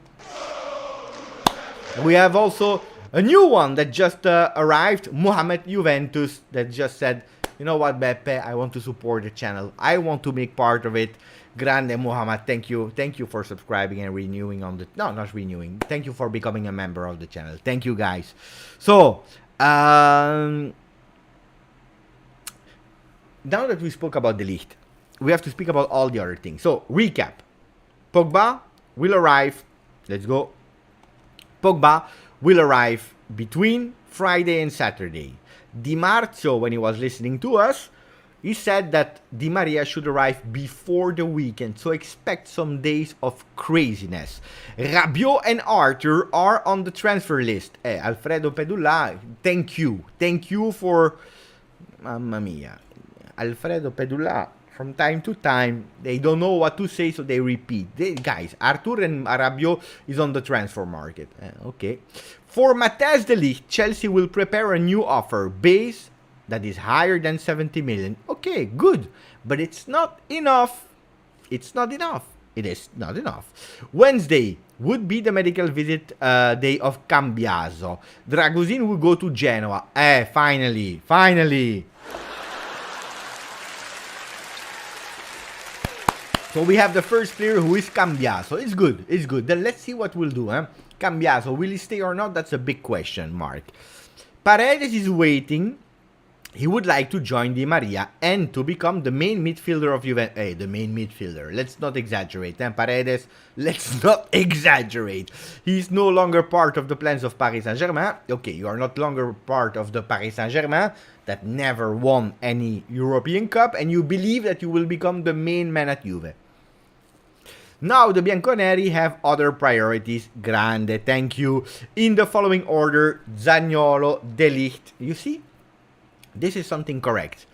We have also a new one that just arrived, Mohamed Juventus, that just said, you know what, Beppe, I want to support the channel. I want to make part of it. Grande Muhammad, thank you for subscribing and renewing on the... No, not renewing. Thank you for becoming a member of the channel. Thank you, guys. So, now that we spoke about the Ligt, we have to speak about all the other things. So, recap. Pogba will arrive. Let's go. Pogba will arrive between Friday and Saturday. Di Marzio, when he was listening to us, he said that Di Maria should arrive before the weekend, so expect some days of craziness. Rabiot and Arthur are on the transfer list. Alfredo Pedula, thank you for... Mamma mia. Alfredo Pedula, from time to time, they don't know what to say, so they repeat. Guys, Arthur and Rabiot is on the transfer market. Okay. For Matthijs de Ligt, Chelsea will prepare a new offer, base that is higher than 70 million. Okay, good. But it's not enough. It's not enough. It is not enough. Wednesday would be the medical visit day of Cambiaso. Dragusin will go to Genoa. Finally. Finally. So we have the first player who is Cambiaso. It's good. It's good. Then let's see what we'll do. Cambiaso, will he stay or not? That's a big question mark. Paredes is waiting. He would like to join Di Maria and to become the main midfielder of Juventus. Hey, the main midfielder. Let's not exaggerate. Paredes, let's not exaggerate. He's no longer part of the plans of Paris Saint-Germain. Okay, you are not longer part of the Paris Saint-Germain that never won any European Cup, and you believe that you will become the main man at Juve. Now the Bianconeri have other priorities. Grande, thank you. In the following order: Zaniolo, Ligt. You see? This is something correct.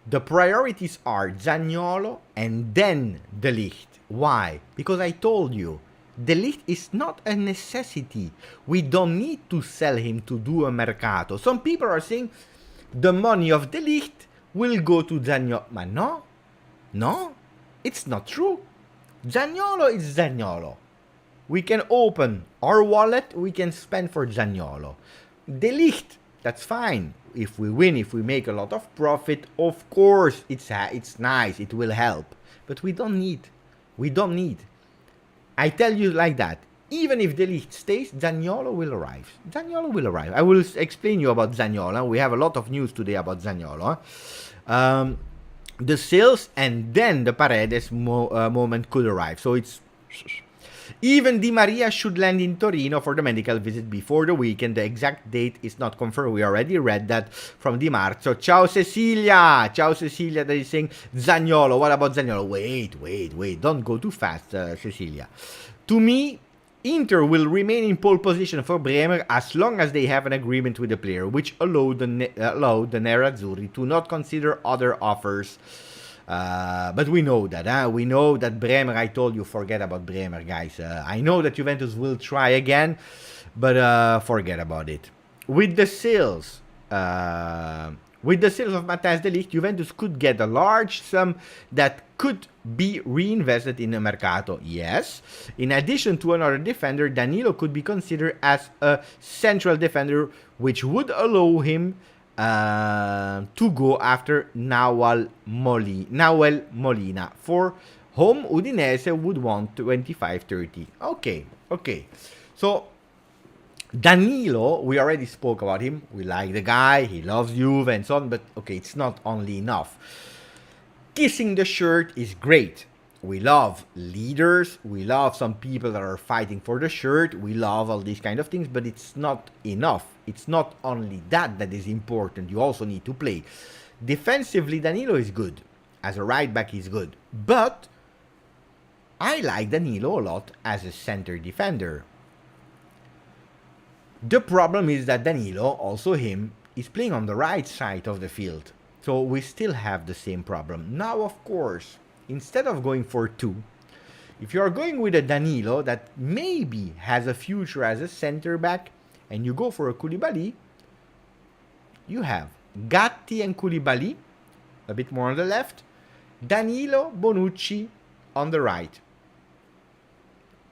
The priorities are Zaniolo and then Ligt. Why? Because I told you, Ligt is not a necessity. We don't need to sell him to do a Mercato. Some people are saying the money of Ligt will go to Zaniolo. But no, it's not true. Zaniolo is Zaniolo. We can open our wallet, we can spend for Zaniolo. Ligt, that's fine. If we win, if we make a lot of profit, of course, it's nice, it will help. But we don't need. I tell you like that. Even if Ligt stays, Zaniolo will arrive. I will explain you about Zaniolo. We have a lot of news today about Zaniolo. The sales and then the Paredes moment could arrive. So it's... Even Di Maria should land in Torino for the medical visit before the weekend. The exact date is not confirmed. We already read that from Di Marzo. Ciao Cecilia, that is saying Zaniolo. What about Zaniolo? Wait. Don't go too fast, Cecilia. To me, Inter will remain in pole position for Bremer as long as they have an agreement with the player, which allowed the Nerazzurri to not consider other offers. But we know that, We know that Bremer, I told you, forget about Bremer, guys. I know that Juventus will try again, but forget about it. With the sales of Matthijs de Ligt, Juventus could get a large sum that could be reinvested in the Mercato. Yes. In addition to another defender, Danilo could be considered as a central defender, which would allow him to go after Nahuel Molina. For home, Udinese would want 25-30. Okay. So, Danilo, we already spoke about him. We like the guy, he loves Juve and so on, but okay, it's not only enough. Kissing the shirt is great. We love leaders, we love some people that are fighting for the shirt, we love all these kind of things, but it's not enough. It's not only that is important, you also need to play. Defensively, Danilo is good. As a right back, he's good. But I like Danilo a lot as a center defender. The problem is that Danilo, also him, is playing on the right side of the field. So we still have the same problem. Now, of course, instead of going for two, if you are going with a Danilo that maybe has a future as a center back, and you go for a Koulibaly, you have Gatti and Koulibaly, a bit more on the left, Danilo, Bonucci on the right.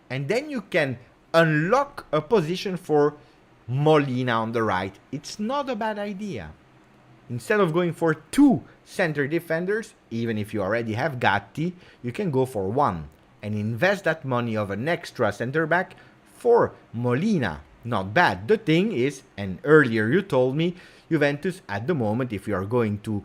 And then you can unlock a position for Molina on the right. It's not a bad idea. Instead of going for two center defenders, even if you already have Gatti, you can go for one and invest that money of an extra center back for Molina. Not bad. The thing is, and earlier you told me, Juventus at the moment, if you are going to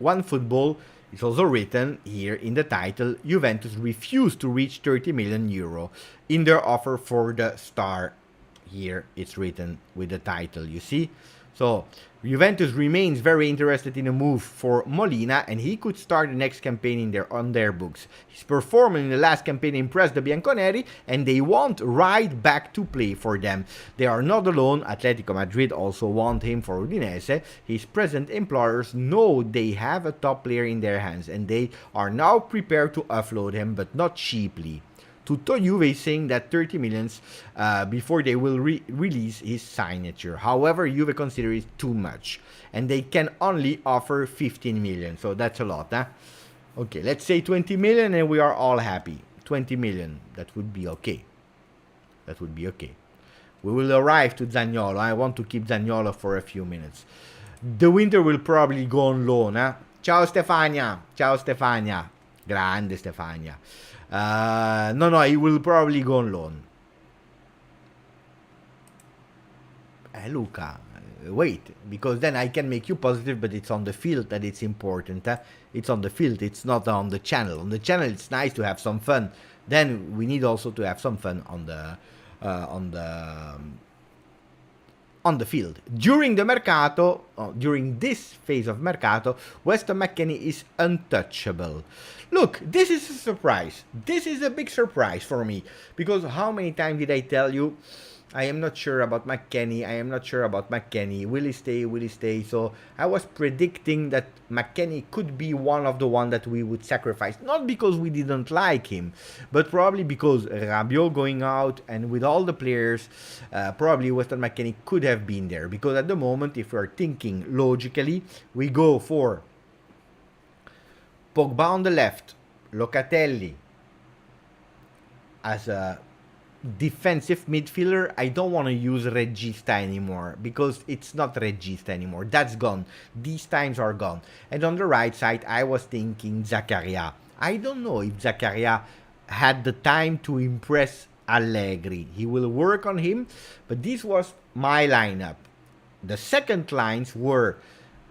OneFootball, it's also written here in the title, Juventus refused to reach 30 million euro in their offer for the star. Here it's written with the title, you see? So, Juventus remains very interested in a move for Molina, and he could start the next campaign on their books. His performance in the last campaign impressed the Bianconeri, and they want right back to play for them. They are not alone. Atletico Madrid also want him for Udinese. His present employers know they have a top player in their hands, and they are now prepared to offload him, but not cheaply. Tutto Juve is saying that 30 millions before they will release his signature. However, Juve consider it too much, and they can only offer 15 million. So that's a lot, huh? Okay, let's say 20 million, and we are all happy. 20 million, that would be okay. That would be okay. We will arrive to Zaniolo. I want to keep Zaniolo for a few minutes. The winter will probably go on loan, huh? Ciao Stefania. Ciao Stefania. Grande Stefania. No, he will probably go on loan. Luca, wait, because then I can make you positive, but it's on the field that it's important. It's on the field, it's not on the channel. On the channel, it's nice to have some fun. Then we need also to have some fun on the field. During the Mercato, during this phase of Mercato, Weston McKennie is untouchable. Look, this is a surprise. This is a big surprise for me, because how many times did I tell you, I am not sure about McKennie, I am not sure about McKennie, will he stay, will he stay? So I was predicting that McKennie could be one of the one that we would sacrifice, not because we didn't like him, but probably because Rabiot going out, and with all the players, probably Weston McKennie could have been there, because at the moment, if we're thinking logically, we go for Pogba on the left, Locatelli as a defensive midfielder. I don't want to use Regista anymore, because it's not Regista anymore. That's gone. These times are gone. And on the right side, I was thinking Zakaria. I don't know if Zakaria had the time to impress Allegri. He will work on him, but this was my lineup. The second lines were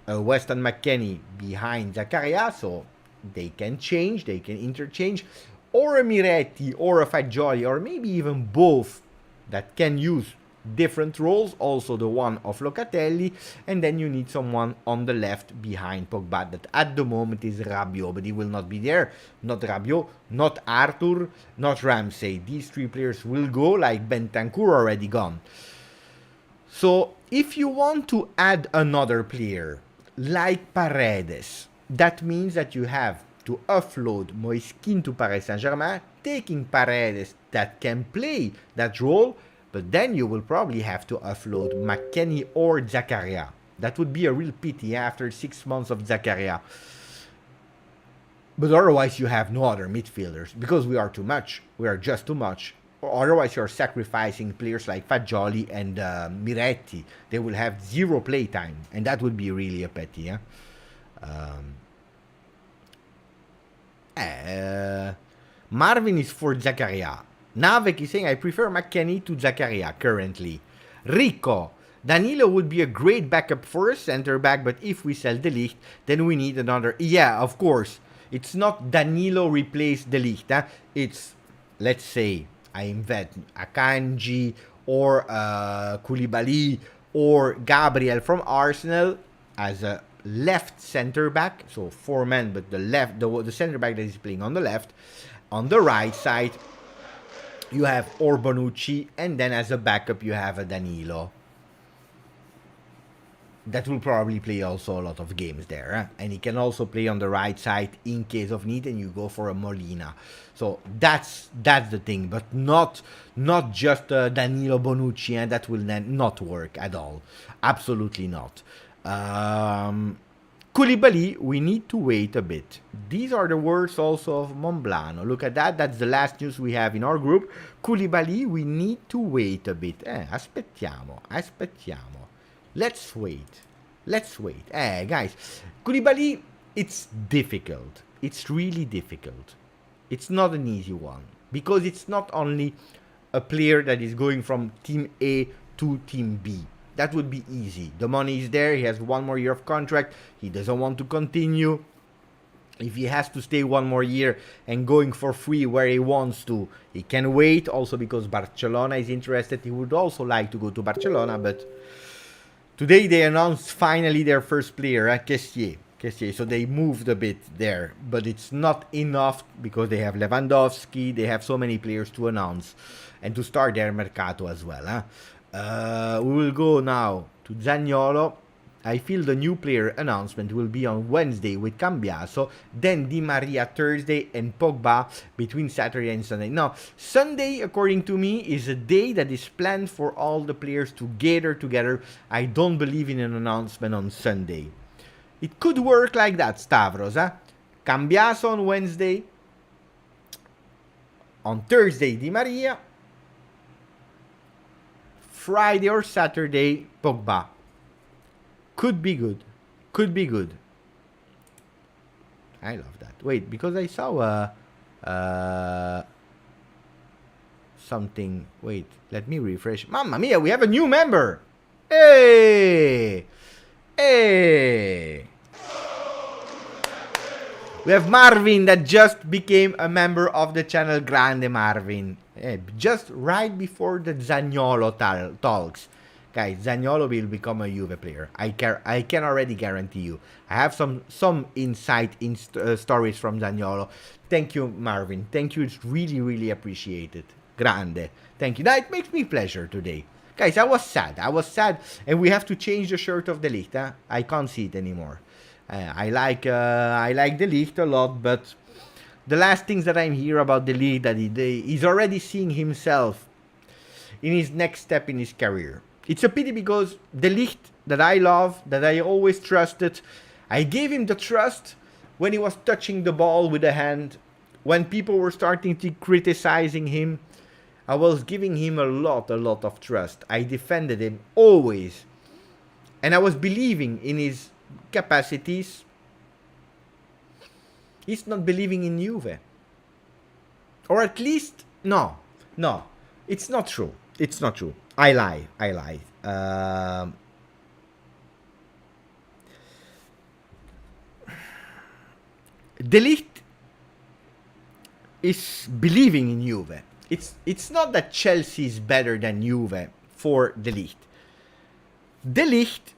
Weston McKennie behind Zakaria, so they can change, they can interchange, or a Miretti, or a Fagioli, or maybe even both that can use different roles, also the one of Locatelli, and then you need someone on the left behind Pogba, that at the moment is Rabiot, but he will not be there. Not Rabiot, not Arthur, not Ramsey. These three players will go, like Bentancur already gone. So if you want to add another player, like Paredes, that means that you have to offload Moiskin to Paris Saint-Germain, taking Paredes that can play that role, but then you will probably have to offload McKennie or Zakaria. That would be a real pity after 6 months of Zakaria. But otherwise you have no other midfielders, because we are too much. We are just too much. Or otherwise you're sacrificing players like Fagioli and Miretti. They will have zero play time, and that would be really a pity. Marvin is for Zakaria. Navek is saying, I prefer McKennie to Zakaria currently. Rico, Danilo would be a great backup for a center back, but if we sell the Ligt, then we need another. Yeah, of course. It's not Danilo replace the Ligt. It's, let's say, I invent Akanji or Koulibaly or Gabriel from Arsenal as a left center back, so 4 men, but the center back that is playing on the left. On the right side, you have Bonucci, and then as a backup you have a Danilo. That will probably play also a lot of games there, and he can also play on the right side in case of need, and you go for a Molina. So that's the thing, but not just Danilo Bonucci, and that will then not work at all. Absolutely not. Koulibaly, we need to wait a bit. These are the words also of Monblano. Look at that. That's the last news we have in our group. Koulibaly, we need to wait a bit. Aspettiamo. Let's wait. Guys, Koulibaly, it's difficult. It's really difficult. It's not an easy one, because it's not only a player that is going from Team A to Team B. That would be easy. The money is there. He has 1 more year of contract. He doesn't want to continue. If he has to stay 1 more year and going for free where he wants to, he can wait. Also because Barcelona is interested. He would also like to go to Barcelona. But today they announced finally their first player, Kessié. So they moved a bit there. But it's not enough, because they have Lewandowski. They have so many players to announce and to start their Mercato as well. We will go now to Zaniolo. I feel the new player announcement will be on Wednesday with Cambiaso, then Di Maria Thursday, and Pogba between Saturday and Sunday. Now, Sunday, according to me, is a day that is planned for all the players to gather together. I don't believe in an announcement on Sunday. It could work like that, Stavros. Cambiaso on Wednesday. On Thursday, Di Maria. Friday or Saturday, Pogba. Could be good. Could be good. I love that. Wait, because I saw something. Wait, let me refresh. Mamma mia, we have a new member. Hey! Hey! We have Marvin that just became a member of the channel. Grande Marvin. Just right before the Zaniolo talks. Guys, Zaniolo will become a Juve player. I can already guarantee you. I have some insight in stories from Zaniolo. Thank you, Marvin. Thank you. It's really, really appreciated. Grande. Thank you. That makes me pleasure today. Guys, I was sad. And we have to change the shirt of the Ligt. I can't see it anymore. I like the Ligt a lot, but the last things that I'm hear about the Ligt, that he's already seeing himself in his next step in his career. It's a pity because the Ligt that I love, that I always trusted, I gave him the trust when he was touching the ball with a hand. When people were starting to criticizing him, I was giving him a lot of trust. I defended him always. And I was believing in his capacities. He's not believing in Juve. Or at least, no. It's not true. It's not true. I lie. De Ligt is believing in Juve. It's not that Chelsea is better than Juve for De Ligt. De Ligt,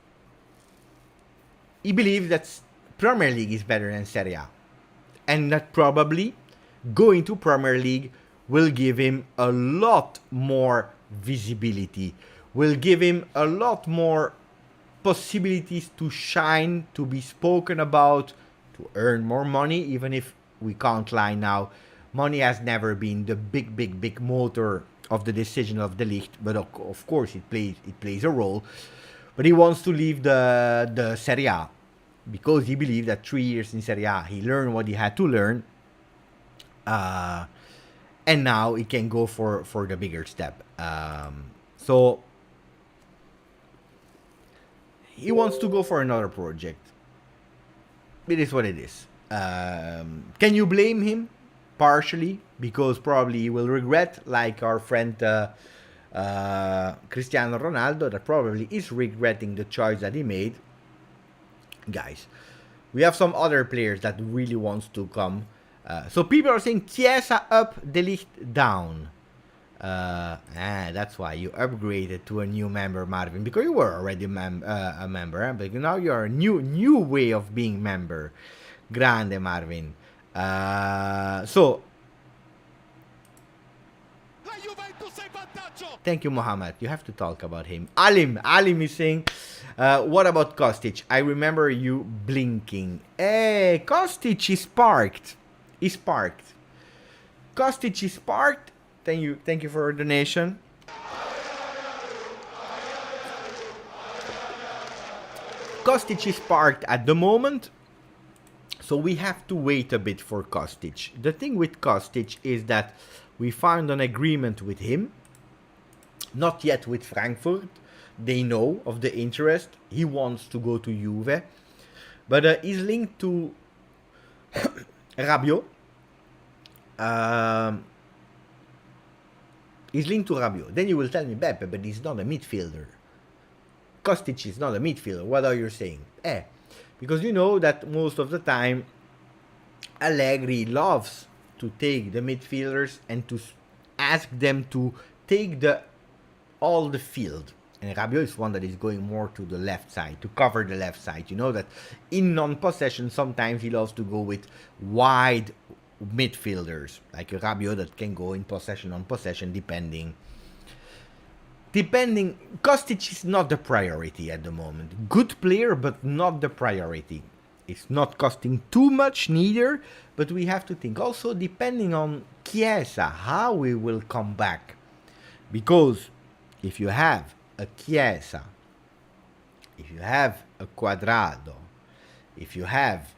he believes that Premier League is better than Serie A. And that probably going to Premier League will give him a lot more visibility, will give him a lot more possibilities to shine, to be spoken about, to earn more money, even if we can't lie now. Money has never been the big motor of the decision of De Ligt, but of course it plays a role. But he wants to leave the Serie A because he believed that 3 years in Serie A he learned what he had to learn. And now he can go for the bigger step. So he wants to go for another project. It is what it is. Can you blame him? Partially, because probably he will regret, like our friend Cristiano Ronaldo, that probably is regretting the choice that he made. Guys, we have some other players that really wants to come. So people are saying Chiesa up, De Ligt down. That's why you upgraded to a new member, Marvin, because you were already a member, but now you're a new way of being member. Grande, Marvin. So thank you, Mohammed. You have to talk about him. Alim is saying, what about Kostic? I remember you blinking. Hey, Kostic is parked. Kostic is parked. Thank you for your donation. Kostic is parked at the moment. So we have to wait a bit for Kostic. The thing with Kostic is that we found an agreement with him. Not yet with Frankfurt. They know of the interest. He wants to go to Juve. But he's linked to Rabiot. He's linked to Rabiot. Then you will tell me, Beppe, but he's not a midfielder. Kostic is not a midfielder. What are you saying? Because you know that most of the time Allegri loves to take the midfielders and to ask them to take all the field. And Rabiot is one that is going more to the left side, to cover the left side. You know that in non-possession, sometimes he loves to go with wide midfielders, like a Rabiot that can go in possession on possession, depending. depending, Kostic is not the priority at the moment. Good player, but not the priority. It's not costing too much neither, but we have to think. Also, depending on Chiesa, how he will come back. Because if you have a Chiesa, if you have a Quadrado, if you have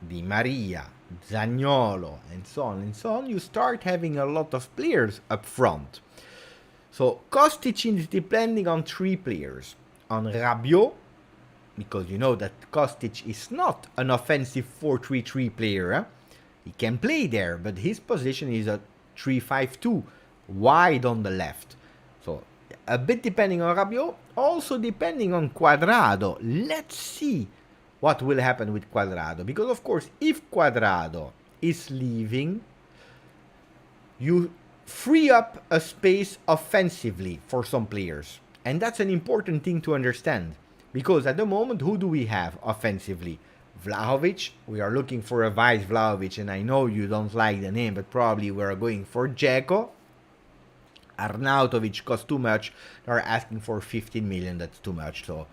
Di Maria, Zaniolo, and so on, you start having a lot of players up front. So Kostic is depending on 3 players. On Rabiot, because you know that Kostic is not an offensive 4-3-3 player. Eh? He can play there, but his position is a 3-5-2, wide on the left. So a bit depending on Rabiot, also depending on Quadrado. Let's see what will happen with Quadrado. Because of course, if Quadrado is leaving, you free up a space offensively for some players. And that's an important thing to understand. Because at the moment, who do we have offensively? Vlahovic. We are looking for a vice Vlahovic, and I know you don't like the name, but probably we are going for Dzeko. Arnautovic costs too much. They are asking for 15 million. That's too much. So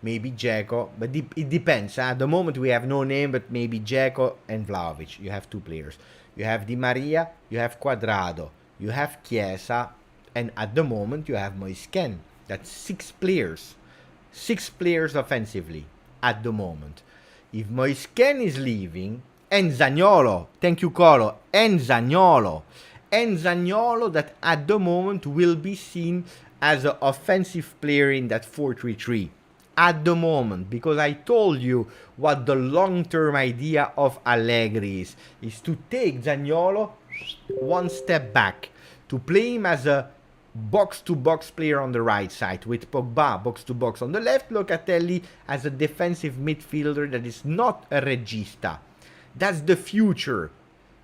maybe Dzeko. But it depends. At the moment, we have no name, but maybe Dzeko and Vlahovic. You have 2 players. You have Di Maria. You have Quadrado. You have Chiesa. And at the moment, you have Moisken. That's 6 players. 6 players offensively at the moment. If Moisken is leaving, and Zaniolo, thank you Colo, and Zaniolo that at the moment will be seen as an offensive player in that 4-3-3. At the moment, because I told you what the long-term idea of Allegri is to take Zaniolo one step back, to play him as a box-to-box player on the right side, with Pogba box-to-box on the left, Locatelli as a defensive midfielder that is not a regista. That's the future.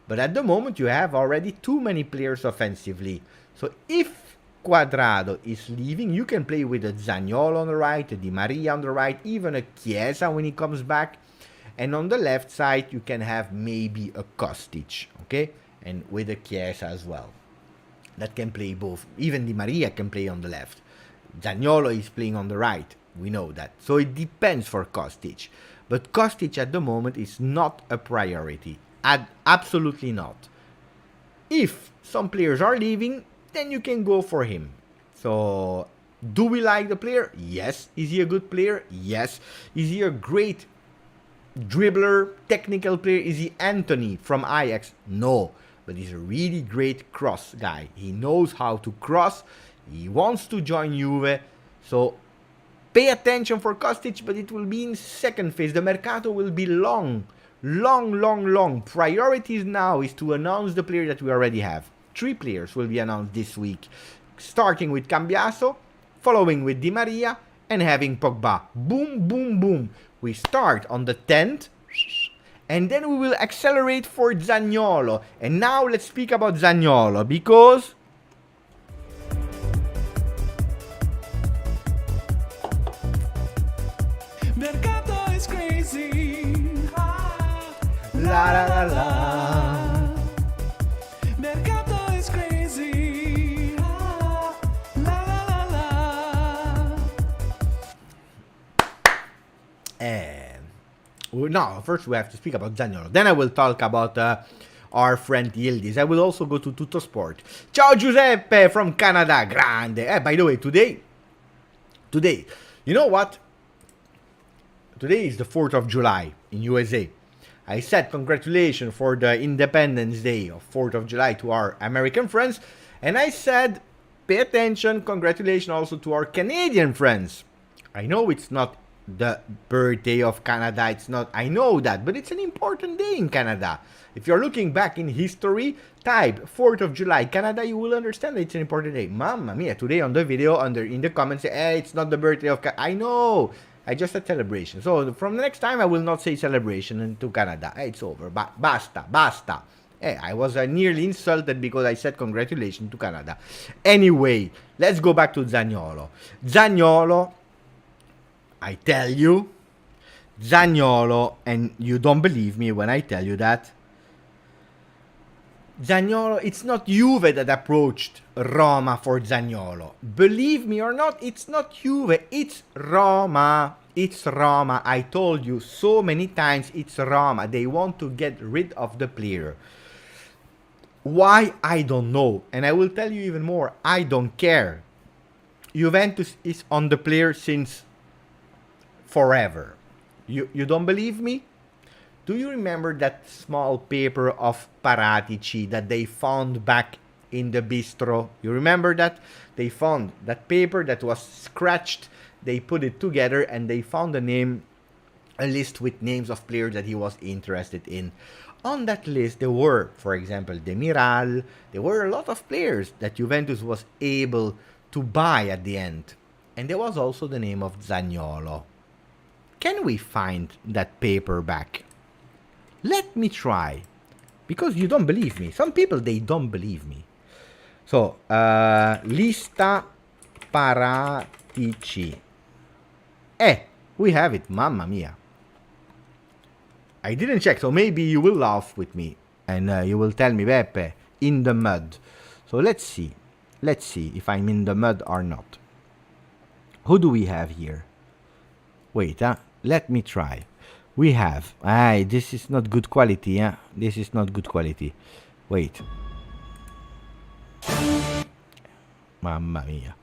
But at the moment, you have already too many players offensively. So if Quadrado is leaving, you can play with a Zaniolo on the right, a Di Maria on the right, even a Chiesa when he comes back. And on the left side, you can have maybe a Kostic, okay? And with a Chiesa as well. That can play both. Even Di Maria can play on the left. Zaniolo is playing on the right. We know that. So it depends for Kostic. But Kostic at the moment is not a priority. Absolutely not. If some players are leaving, then you can go for him. So, do we like the player? Yes. Is he a good player? Yes. Is he a great dribbler, technical player? Is he Anthony from Ajax? No. But he's a really great cross guy. He knows how to cross. He wants to join Juve. So pay attention for Kostic, but it will be in second phase. The Mercato will be long. Priorities now is to announce the player that we already have. 3 players will be announced this week. Starting with Cambiaso, following with Di Maria, and having Pogba. Boom, boom, boom. We start on the 10th. And then we will accelerate for Zaniolo. And now let's speak about Zaniolo, because Mercato is crazy. la la la la. Mercato is crazy. La la la la. No, first we have to speak about Zaniolo. Then I will talk about our friend Yildiz. I will also go to Tutto Sport. Ciao Giuseppe from Canada. Grande. By the way, today, you know what? Today is the 4th of July in USA. I said congratulations for the Independence Day of 4th of July to our American friends. And I said, pay attention, congratulations also to our Canadian friends. I know it's not the birthday of Canada, it's not, I know that, but it's an important day in Canada. If you're looking back in history, type 4th of July Canada, you will understand that it's an important day. Mamma mia, today on the video, in the comments, say, hey, it's not the birthday of Canada. I know, I just said celebration. So from the next time, I will not say celebration to Canada. It's over, basta. I was nearly insulted because I said congratulations to Canada. Anyway, let's go back to Zaniolo. Zaniolo, I tell you, Zaniolo, and you don't believe me when I tell you that, Zaniolo, it's not Juve that approached Roma for Zaniolo. Believe me or not, it's not Juve, it's Roma. It's Roma. I told you so many times, it's Roma. They want to get rid of the player. Why? I don't know. And I will tell you even more, I don't care. Juventus is on the player since forever. You don't believe me? Do you remember that small paper of Paratici that they found back in the bistro? You remember that? They found that paper that was scratched. They put it together and they found a list with names of players that he was interested in. On that list, there were, for example, Demiral. There were a lot of players that Juventus was able to buy at the end. And there was also the name of Zaniolo. Can we find that paper back? Let me try. Because you don't believe me. Some people, they don't believe me. So, Lista Paratici. We have it. Mamma mia. I didn't check, so maybe you will laugh with me. And you will tell me, Beppe, in the mud. So let's see. Let's see if I'm in the mud or not. Who do we have here? Wait, let me try. We have... this is not good quality, This is not good quality. Wait. Mamma mia.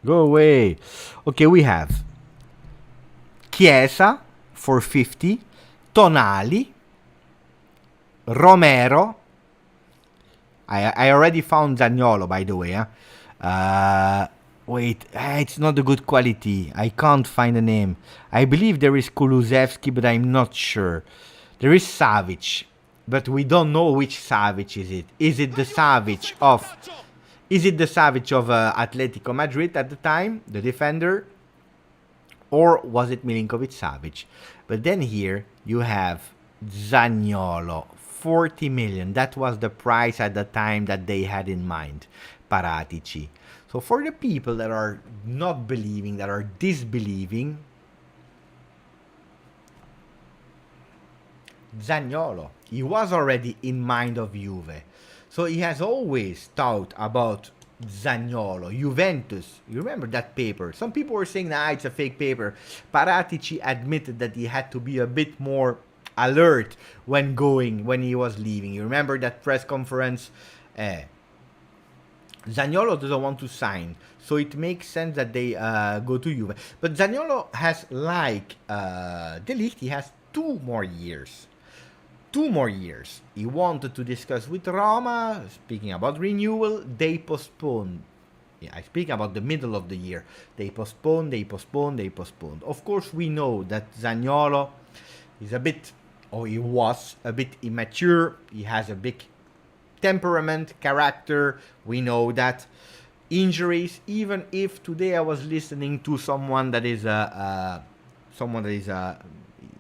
Go away. Okay, we have Chiesa for 50, Tonali, Romero. I already found Zaniolo, by the way. Wait, it's not a good quality. I can't find a name. I believe there is Kulusevski, but I'm not sure. There is Savic, but we don't know which Savic is it. Is it the Savic of... Is it the Savic of Atletico Madrid at the time, the defender? Or was it Milinkovic Savic? But then here you have Zaniolo, 40 million. That was the price at the time that they had in mind, Paratici. So for the people that are not believing, that are disbelieving, Zaniolo, he was already in mind of Juve. So he has always thought about Zaniolo, Juventus. You remember that paper? Some people were saying, it's a fake paper. Paratici admitted that he had to be a bit more alert when he was leaving. You remember that press conference? Zaniolo doesn't want to sign, so it makes sense that they go to Juve. But Zaniolo has, like Ligt, he has 2 more years. 2 more years. He wanted to discuss with Roma. Speaking about renewal, they postponed. I speak about the middle of the year. They postponed. Of course, we know that Zaniolo is he was a bit immature. He has a big temperament, character. We know that. Injuries, even if today I was listening to someone that is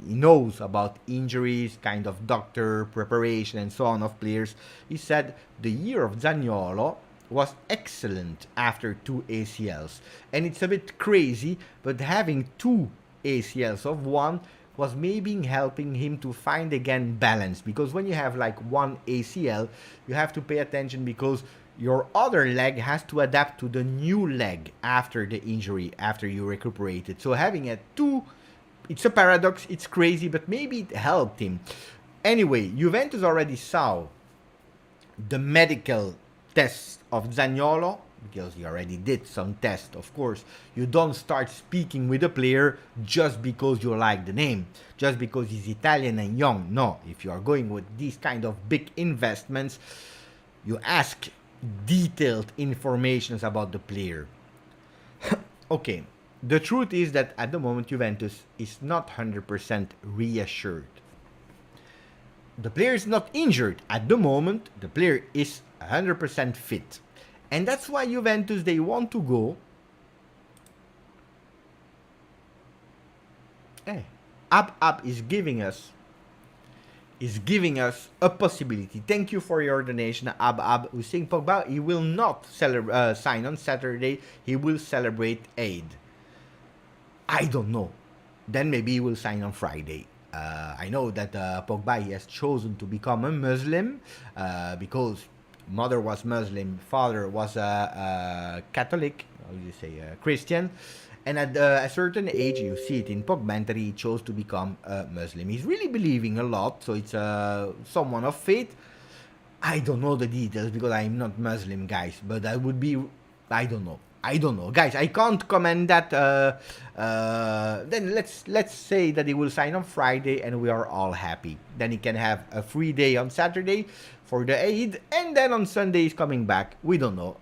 he knows about injuries, kind of doctor preparation and so on of players. He said the year of Zaniolo was excellent after 2 ACLs. And it's a bit crazy, but having 2 ACLs of 1 was maybe helping him to find again balance. Because when you have like 1 ACL, you have to pay attention because your other leg has to adapt to the new leg after the injury, after you recuperated. So having a 2, it's a paradox, it's crazy, but maybe it helped him. Anyway, Juventus already saw the medical tests of Zaniolo, because he already did some tests, of course. You don't start speaking with a player just because you like the name, just because he's Italian and young. No, if you are going with these kind of big investments, you ask detailed information about the player. Okay. The truth is that at the moment Juventus is not 100% reassured. The player is not injured. At the moment, the player is 100% fit. And that's why Juventus, they want to go. Ab is giving us a possibility. Thank you for your donation, Ab. Who's saying Pogba, he will not sign on Saturday. He will celebrate Eid. I don't know. Then maybe he will sign on Friday. I know that Pogba has chosen to become a Muslim because mother was Muslim, father was a Catholic, how do you say, Christian. And at a certain age, you see it in Pogba, he chose to become a Muslim. He's really believing a lot, so it's someone of faith. I don't know the details because I'm not Muslim, guys, but that would be, I don't know. I don't know, guys. I can't comment that. Then let's say that he will sign on Friday, and we are all happy. Then he can have a free day on Saturday for the Eid, and then on Sunday he's coming back. We don't know.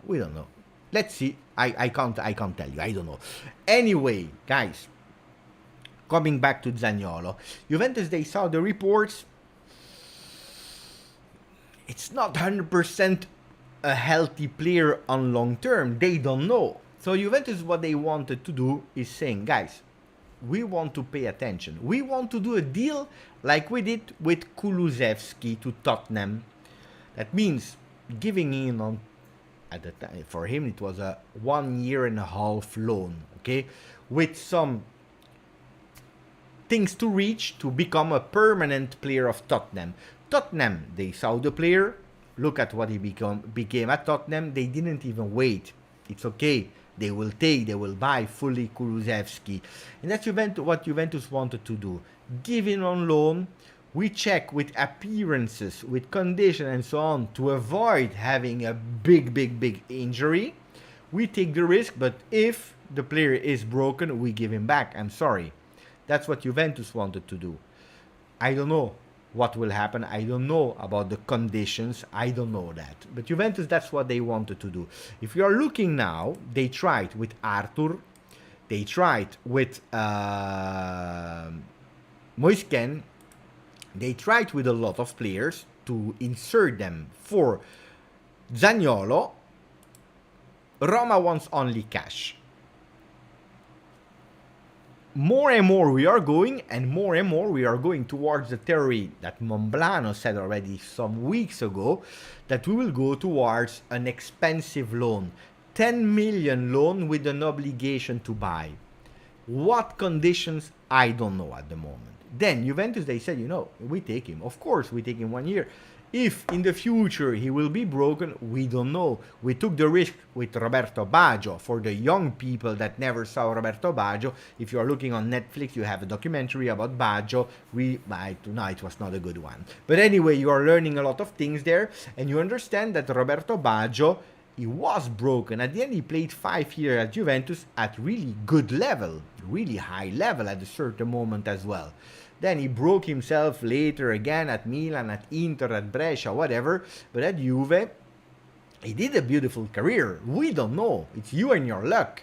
We don't know. Let's see. I can't tell you. I don't know. Anyway, guys, coming back to Zaniolo, Juventus, they saw the reports. It's not 100% a healthy player on long term. They don't know. So Juventus, what they wanted to do is saying, guys, we want to pay attention. We want to do a deal like we did with Kulusevski to Tottenham. That means giving in on, at the time, for him it was a 1.5 year loan, okay, with some things to reach to become a permanent player of Tottenham. Tottenham, they saw the player. Look at what he became at Tottenham. They didn't even wait. It's okay. They will buy fully Kulusevski. And that's what Juventus wanted to do. Give in on loan. We check with appearances, with condition and so on to avoid having a big injury. We take the risk, but if the player is broken, we give him back. I'm sorry. That's what Juventus wanted to do. I don't know what will happen. I don't know about the conditions. I don't know that. But Juventus, that's what they wanted to do. If you are looking now, they tried with Arthur. They tried with Moisken. They tried with a lot of players to insert them for Zaniolo. Roma wants only cash. More and more we are going, and more we are going towards the theory that Monblano said already some weeks ago, that we will go towards an expensive loan. 10 million loan with an obligation to buy. What conditions? I don't know at the moment. Then Juventus, they said, we take him. Of course, we take him 1 year. If in the future he will be broken, we don't know. We took the risk with Roberto Baggio. For the young people that never saw Roberto Baggio, if you are looking on Netflix, you have a documentary about Baggio. It was not a good one. But anyway, you are learning a lot of things there, and you understand that Roberto Baggio, he was broken. At the end, he played 5 years at Juventus at really good level, really high level at a certain moment as well. Then he broke himself later again at Milan, at Inter, at Brescia, whatever. But at Juve, he did a beautiful career. We don't know. It's you and your luck.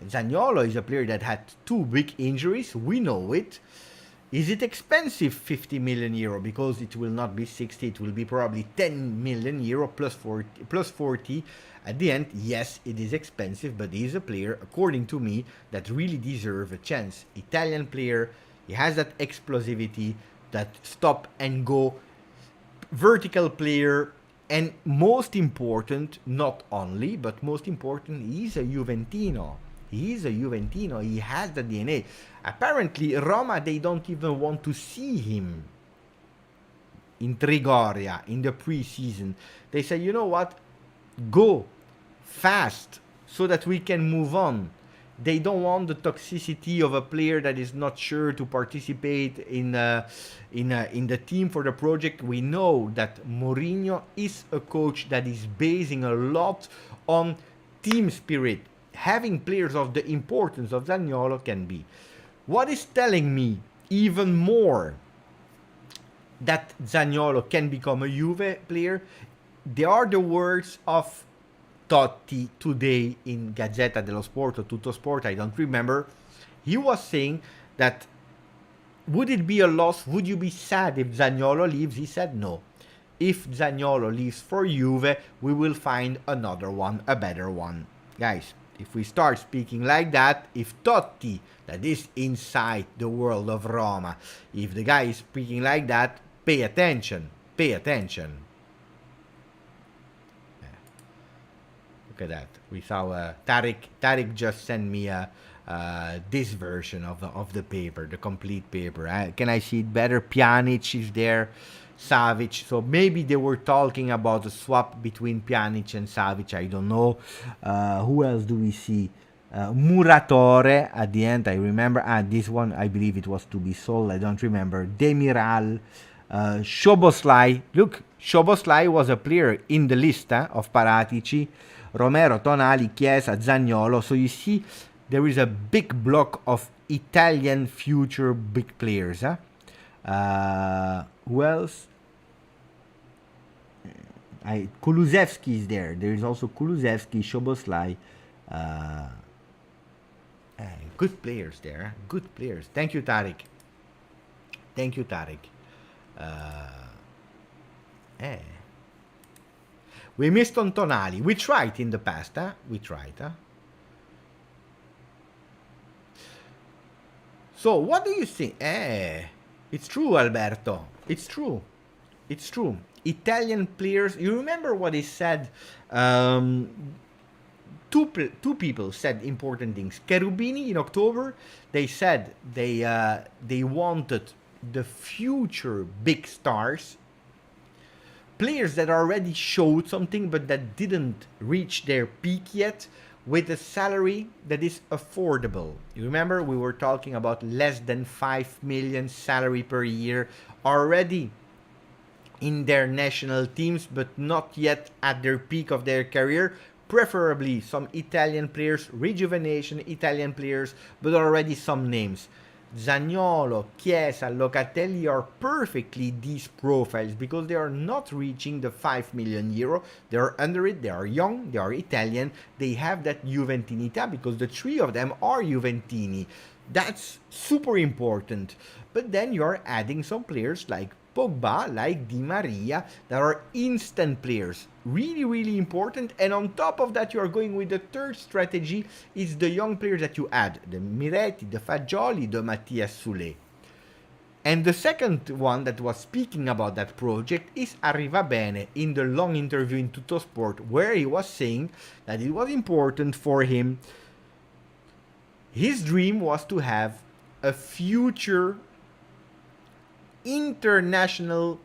Zaniolo is a player that had 2 big injuries. We know it. Is it expensive, 50 million euro? Because it will not be 60. It will be probably 10 million euro plus 40. At the end, yes, it is expensive. But he is a player, according to me, that really deserves a chance. Italian player. He has that explosivity, that stop and go vertical player, and most important, not only, but most important, he's a Juventino. He is a Juventino. He has the DNA. Apparently, Roma, they don't even want to see him in Trigoria in the pre-season. They say, you know what? Go fast so that we can move on. They don't want the toxicity of a player that is not sure to participate in the team for the project. We know that Mourinho is a coach that is basing a lot on team spirit. Having players of the importance of Zaniolo can be. What is telling me even more that Zaniolo can become a Juve player? They are the words of Totti today in Gazzetta dello Sport or Tutto Sport, I don't remember. He was saying that would it be a loss? Would you be sad if Zaniolo leaves? He said no. If Zaniolo leaves for Juve, we will find another one, a better one. Guys, if we start speaking like that, if Totti, that is inside the world of Roma, if the guy is speaking like that, pay attention. Pay attention. Look at that. We saw Tariq just sent me a this version of the paper, the complete paper. Can I see it better? Pjanic is there, Savic. So maybe they were talking about a swap between Pjanic and Savic. I don't know. Who else do we see? Muratore at the end. I remember. This one I believe it was to be sold. I don't remember. Demiral, Szoboszlai. Look, Szoboszlai was a player in the list of Paratici. Romero, Tonali, Chiesa, Zaniolo. So you see, there is a big block of Italian future big players. Who else? Kulusevski is there. There is also Kulusevski, Szoboszlai. Good players there. Good players. Thank you, Tariq. Thank you, Tariq. We missed on Tonali. We tried in the past, We tried, So, what do you think? It's true, Alberto. It's true. It's true. Italian players. You remember what he said? Two people said important things. Cherubini in October, they said they wanted the future big stars, players that already showed something but that didn't reach their peak yet, with a salary that is affordable. You remember we were talking about less than 5 million salary per year already in their national teams, but not yet at their peak of their career. Preferably some Italian players, rejuvenation Italian players, but already some names. Zaniolo, Chiesa, Locatelli are perfectly these profiles because they are not reaching the 5 million euro. They are under it, they are young, they are Italian, they have that Juventinità because the three of them are Juventini. That's super important. But then you are adding some players like Pogba, like Di Maria, that are instant players. Really, really important. And on top of that, you are going with the third strategy, is the young players that you add. The Miretti, the Fagioli, the Mattias Sule. And the second one that was speaking about that project is Arrivabene in the long interview in Tuttosport, where he was saying that it was important for him. His dream was to have a future international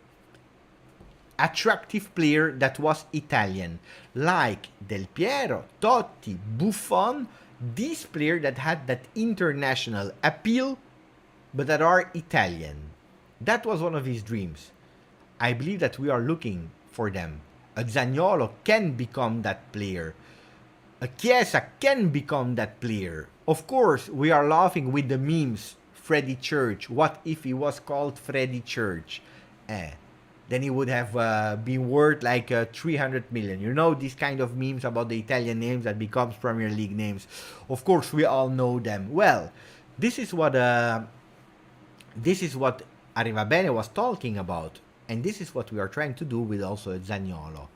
attractive player that was Italian, like Del Piero, Totti, Buffon, these players that had that international appeal but that are Italian. That was one of his dreams. I believe that we are looking for them. A Zaniolo can become that player. A Chiesa can become that player. Of course, we are laughing with the memes. Freddy Church. What if he was called Freddy Church? Then he would have been worth like 300 million. You know, these kind of memes about the Italian names that becomes Premier League names. Of course, we all know them. Well, this is what Arrivabene was talking about, and this is what we are trying to do with also Zaniolo.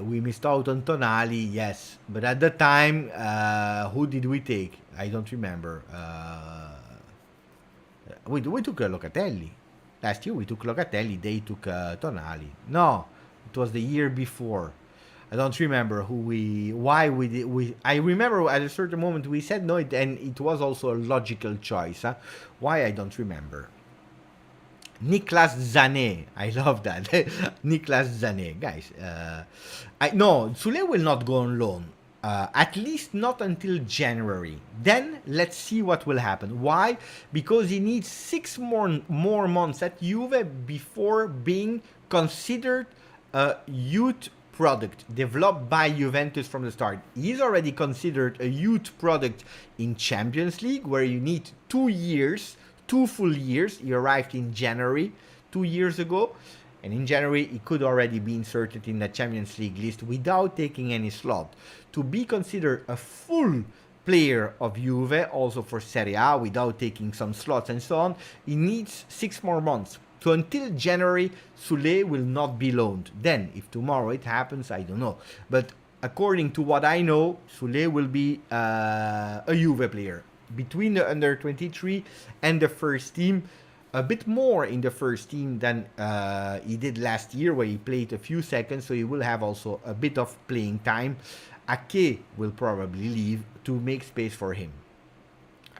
We missed out on Tonali, yes. But at the time, who did we take? I don't remember. We took Locatelli. Last year we took Locatelli, they took Tonali. No, it was the year before. I don't remember I remember at a certain moment we said no, and it was also a logical choice. Why, I don't remember. Niklas Zané. I love that. Niklas Zané. Guys, no, Sule will not go on loan. At least not until January. Then let's see what will happen. Why? Because he needs 6 more months at Juve before being considered a youth product developed by Juventus from the start. He's already considered a youth product in Champions League, where you need 2 years, 2 full years. He arrived in January 2 years ago, and in January he could already be inserted in the Champions League list without taking any slot. To be considered a full player of Juve, also for Serie A, without taking some slots and so on, he needs 6 more months. So until January, Sule will not be loaned. Then, if tomorrow it happens, I don't know. But according to what I know, Sule will be a Juve player. Between the under-23 and the first team, a bit more in the first team than he did last year, where he played a few seconds, so he will have also a bit of playing time. Ake will probably leave to make space for him.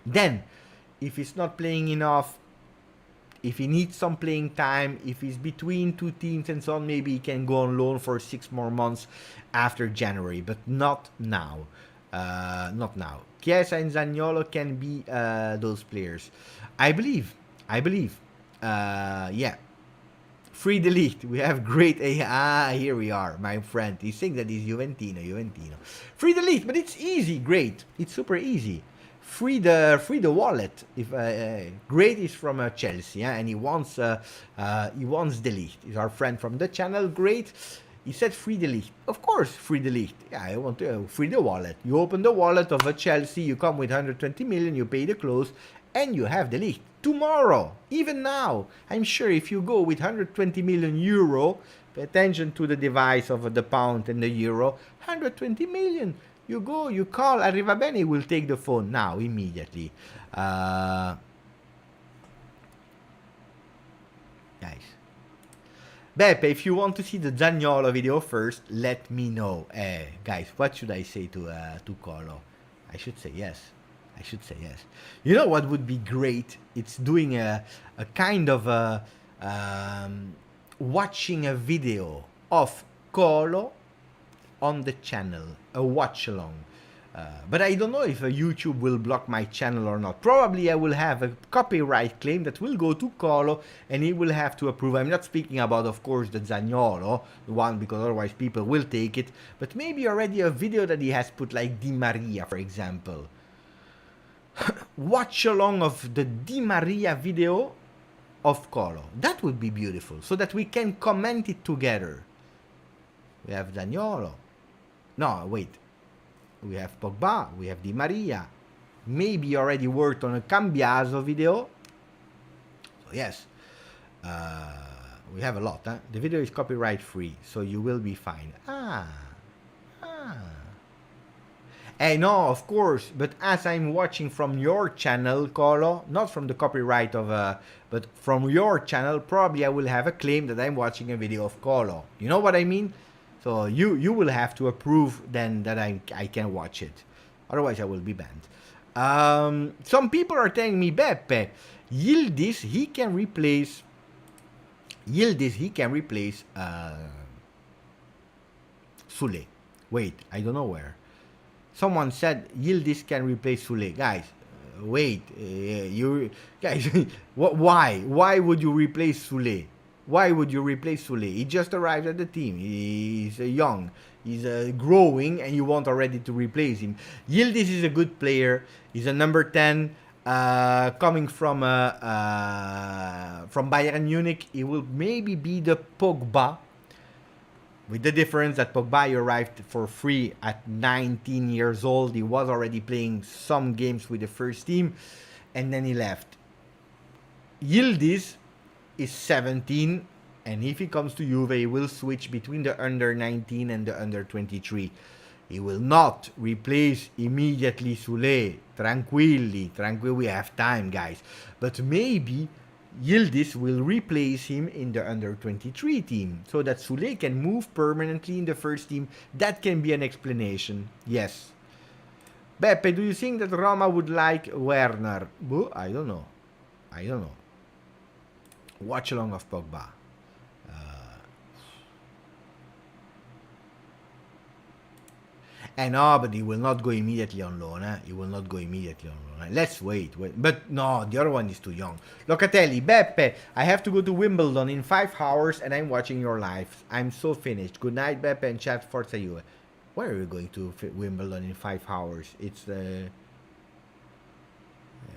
Then, if he's not playing enough, if he needs some playing time, if he's between two teams and so on, maybe he can go on loan for 6 more months after January, but not now. Not now. Chiesa and Zaniolo can be those players. I believe. Yeah. Free the Ligt. We have great here we are, my friend. He's saying that he's Juventino. Free the Ligt, but it's easy, great. It's super easy. Free the wallet. If Great is from Chelsea, and he wants the Ligt. He's our friend from the channel. Great. He said free the Ligt. Of course, free the Ligt. Yeah, I want to free the wallet. You open the wallet of a Chelsea. You come with 120 million. You pay the close, and you have the Ligt tomorrow. Even now, I'm sure if you go with 120 million euro, pay attention to the device of the pound and the euro. 120 million. You go, you call, Arriva Bene will take the phone now, immediately. Guys. Beppe, if you want to see the Zaniolo video first, let me know. Guys, what should I say to Colo? I should say yes. You know what would be great? It's doing a kind of watching a video of Colo on the channel, a watch along. But I don't know if YouTube will block my channel or not. Probably I will have a copyright claim that will go to Colo and he will have to approve. I'm not speaking about, of course, the Zaniolo one, because otherwise people will take it. But maybe already a video that he has put, like Di Maria, for example. Watch along of the Di Maria video of Colo. That would be beautiful, so that we can comment it together. We have Zaniolo. No, wait. We have Pogba, we have Di Maria. Maybe already worked on a Cambiaso video. So yes, we have a lot. Huh? The video is copyright free, so you will be fine. No, of course, but as I'm watching from your channel, Colo, not from the copyright of, but from your channel, probably I will have a claim that I'm watching a video of Colo. You know what I mean? So you will have to approve then that I can watch it. Otherwise I will be banned. Some people are telling me, Beppe, Yildiz, he can replace Sule. Wait, I don't know where. Someone said Yildiz can replace Sule. Guys, wait, you guys, why? Why would you replace Sule? Why would you replace Sule? He just arrived at the team. He's young. He's growing, and you want already to replace him. Yildiz is a good player. He's a number 10, coming from Bayern Munich. He will maybe be the Pogba, with the difference that Pogba arrived for free at 19 years old. He was already playing some games with the first team, and then he left. Yildiz is 17, and if he comes to Juve, he will switch between the under 19 and the under 23. He will not replace immediately Sule. Tranquilli, we have time, guys. But maybe Yildiz will replace him in the under 23 team, so that Sule can move permanently in the first team. That can be an explanation. Yes. Beppe, do you think that Roma would like Werner? I don't know. Watch along of Pogba. No, but he will not go immediately on loan. Let's wait. But no, the other one is too young. Locatelli, Beppe, I have to go to Wimbledon in 5 hours and I'm watching your live. I'm so finished. Good night, Beppe, and chat Forza Juve. Where are you going to Wimbledon in 5 hours? It's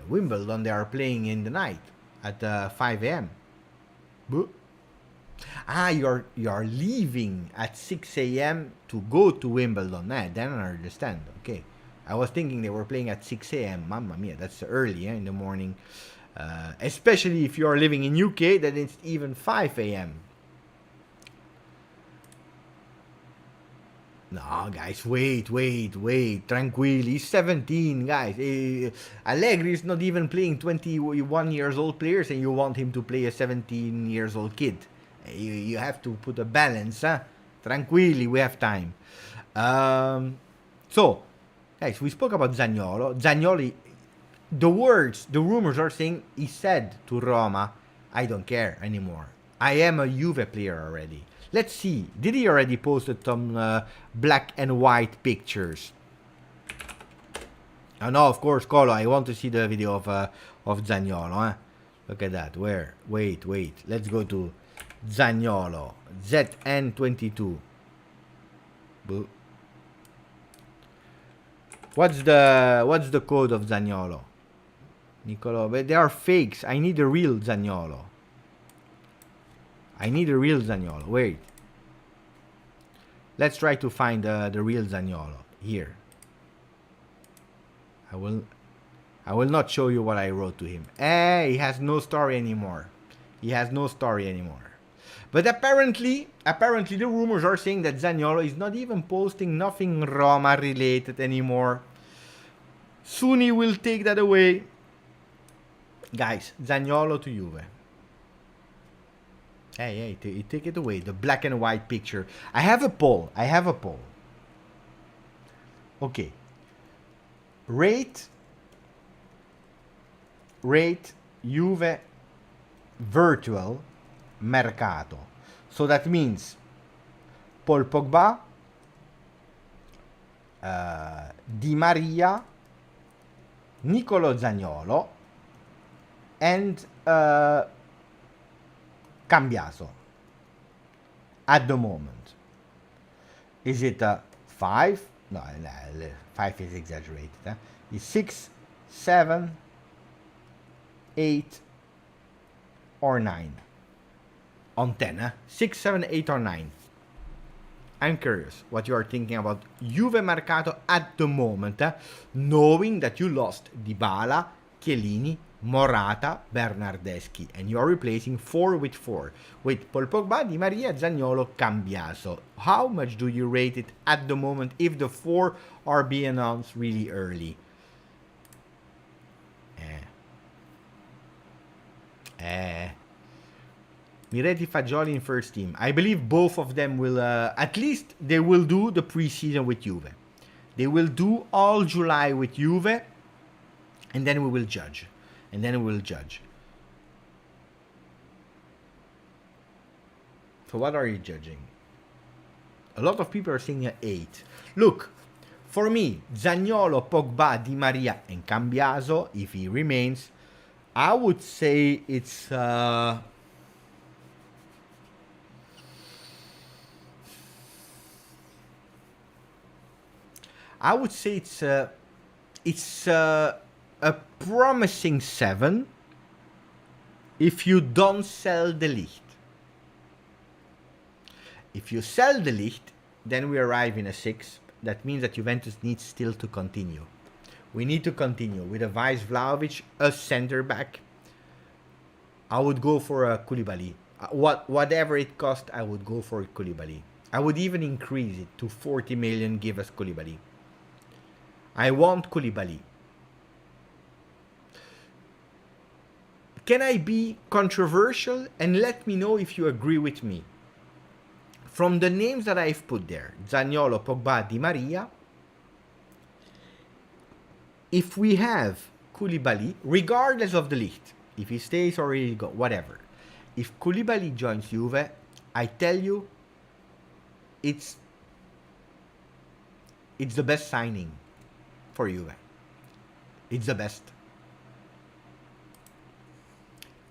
Wimbledon. They are playing in the night at 5 a.m. You're leaving at 6 a.m. to go to Wimbledon. Then I understand. Okay. I was thinking they were playing at 6 a.m. Mamma mia, that's early in the morning. Especially if you're living in UK, then it's even 5 a.m. No, guys, wait. Tranquilli. He's 17, guys. Allegri is not even playing 21 years old players, and you want him to play a 17 years old kid. You have to put a balance, huh? Tranquilli, we have time. So, guys, we spoke about Zaniolo. Zaniolo, the rumors are saying he said to Roma, I don't care anymore. I am a Juve player already. Let's see. Did he already posted some black and white pictures? Oh no, of course, Colo. I want to see the video of Zaniolo. Look at that. Where? Wait. Let's go to Zaniolo. ZN22. What's the code of Zaniolo? Nicolo, but they are fakes. I need a real Zaniolo. Wait. Let's try to find the real Zaniolo here. I will not show you what I wrote to him. He has no story anymore. But apparently the rumors are saying that Zaniolo is not even posting nothing Roma related anymore. Soon he will take that away. Guys, Zaniolo to Juve. Hey, take it away. The black and white picture. I have a poll. Okay. Rate Juve virtual Mercato. So that means Paul Pogba, Di Maria, Nicolo Zaniolo, and Cambiaso at the moment. Is it 5? No, 5 is exaggerated. It's 6, 7, 8, or 9. On 10, 6, 7, 8, or 9. I'm curious what you are thinking about Juve Mercato at the moment, knowing that you lost Dybala, Chiellini, Morata, Bernardeschi, and you are replacing 4 with 4 with Paul Pogba, Di Maria, Zaniolo, Cambiaso. How much do you rate it at the moment if the 4 are being announced really early? Miretti, Fagioli in first team. I believe both of them will, at least they will do the preseason with Juve. They will do all July with Juve, and then we will judge. So what are you judging? A lot of people are saying an 8. Look, for me, Zaniolo, Pogba, Di Maria, and Cambiaso, if he remains, I would say it's a promising 7 if you don't sell the Ligt. If you sell the Ligt, then we arrive in a 6. That means that Juventus needs still to continue. We need to continue with a Vice Vlahovic, a center back. I would go for a Koulibaly. Whatever it cost, I would go for Koulibaly. I would even increase it to 40 million, give us Koulibaly. I want Koulibaly. Can I be controversial? And let me know if you agree with me. From the names that I've put there, Zaniolo, Pogba, Di Maria, if we have Koulibaly, regardless of the Ligt, if he stays or he goes, whatever, if Koulibaly joins Juve, I tell you, it's the best signing for Juve. It's the best.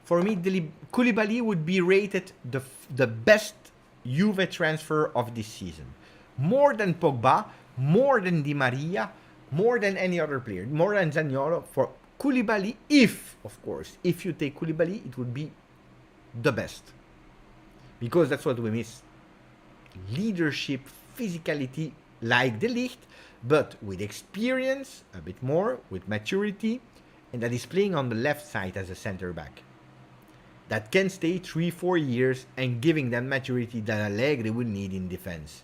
For me, Koulibaly would be rated the best Juve transfer of this season. More than Pogba, more than Di Maria, more than any other player, more than Zaniolo. For Koulibaly, if you take Koulibaly, it would be the best. Because that's what we miss. Leadership, physicality, like the Ligt, but with experience, a bit more, with maturity, and that is playing on the left side as a center back. That can stay 3-4 years and giving them maturity that Allegri will need in defense.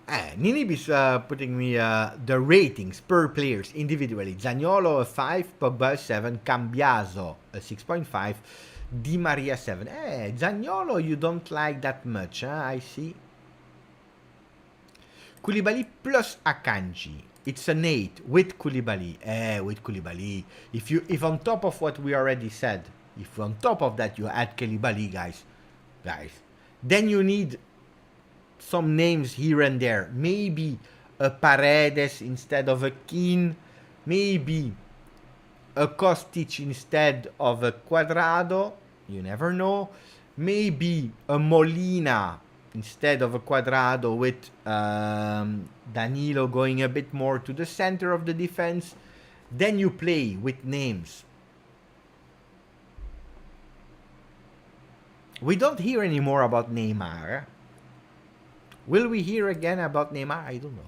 Ninib is putting me the ratings per players individually. Zaniolo a 5, Pogba a 7, Cambiaso a 6.5, Di Maria 7. Zaniolo you don't like that much, huh? I see. Koulibaly plus Akanji. It's an 8 with Koulibaly. With Koulibaly. If on top of what we already said, if on top of that you add Koulibaly, guys, then you need some names here and there. Maybe a Paredes instead of a Keane. Maybe a Kostic instead of a Cuadrado. You never know. Maybe a Molina instead of a Cuadrado with Danilo going a bit more to the center of the defense. Then you play with names. We don't hear any more about Neymar. Will we hear again about Neymar? I don't know.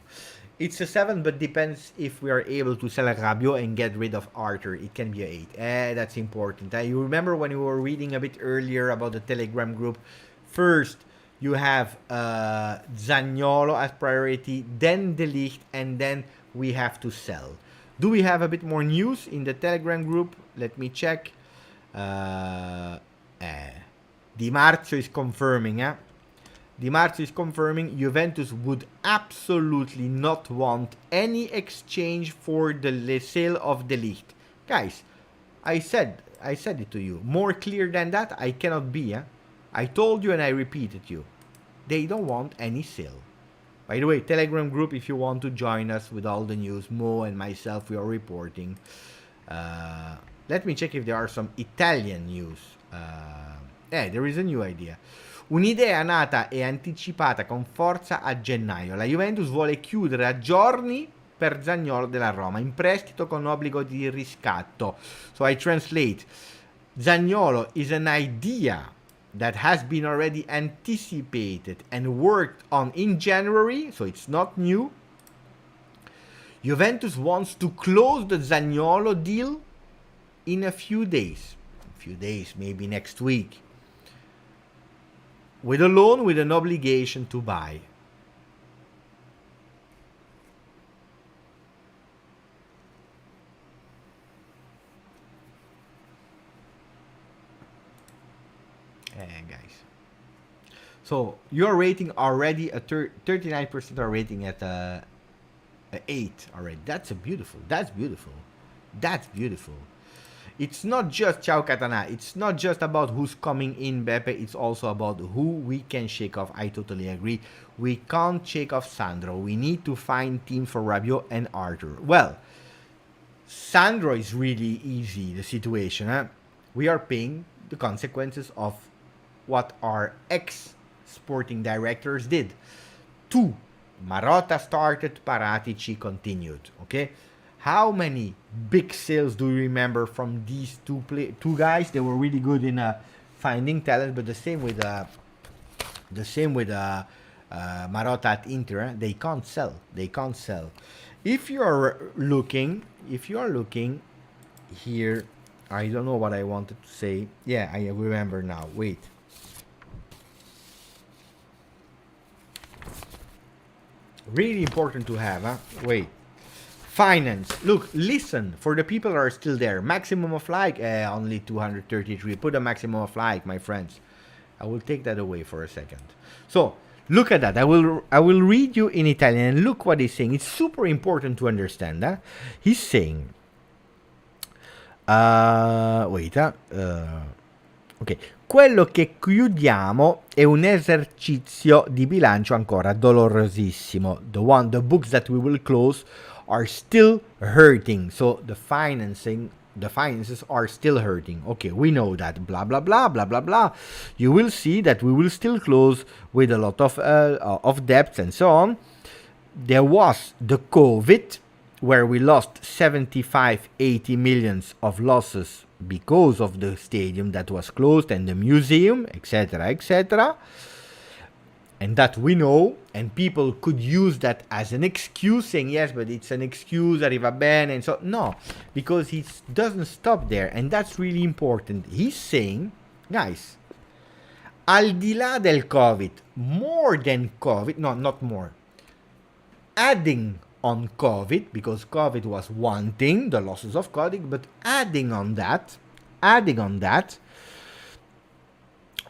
It's a 7, but depends if we are able to sell Rabiot and get rid of Arthur. It can be a 8. That's important. You remember when we were reading a bit earlier about the Telegram group? First, you have Zaniolo as priority, then the Ligt, and then we have to sell. Do we have a bit more news in the Telegram group? Let me check. Di Marzio is confirming, Di Marzio is confirming Juventus would absolutely not want any exchange for the sale of the Ligt. Guys, I said it to you. More clear than that, I cannot be. I told you and I repeated you. They don't want any sale. By the way, Telegram group, if you want to join us with all the news, Mo and myself, we are reporting. Let me check if there are some Italian news. There is a new idea. Un'idea nata e anticipata con forza a gennaio. La Juventus vuole chiudere a giorni per Zaniolo della Roma, in prestito con obbligo di riscatto. So I translate. Zaniolo is an idea that has been already anticipated and worked on in January, so it's not new. Juventus wants to close the Zaniolo deal in a few days. Maybe next week. With a loan with an obligation to buy. Guys. So your rating already a 39% are rating at a 8 already. That's beautiful. It's not just Ciao Katana. It's not just about who's coming in, Beppe. It's also about who we can shake off. I totally agree. We can't shake off Sandro. We need to find teams for Rabiot and Arthur. Well, Sandro is really easy, the situation. We are paying the consequences of what our ex-sporting directors did. 2. Marotta started, Paratici continued. Okay? How many big sales do you remember from these two guys? They were really good in finding talent, but the same with Marotta at Inter. They can't sell. If you are looking here, I don't know what I wanted to say. Yeah, I remember now. Wait. Really important to have. Wait. Finance. Look, listen, for the people that are still there, maximum of like, only 233. Put a maximum of like, my friends. I will take that away for a second. So, look at that. I will read you in Italian and look what he's saying. It's super important to understand. He's saying, ok, quello che chiudiamo è un esercizio di bilancio ancora dolorosissimo. The books that we will close are still hurting. So the finances are still hurting. Okay, we know that. Blah blah blah blah blah blah. You will see that we will still close with a lot of debts and so on. There was the COVID, where we lost 75-80 millions of losses because of the stadium that was closed and the museum, etc., etc. And that we know, and people could use that as an excuse, saying yes, but it's an excuse, arriva bene, and so no, because he doesn't stop there, and that's really important. He's saying, guys, al di là del COVID, more than COVID, no, not more, adding on COVID, because COVID was one thing, the losses of COVID, but adding on that,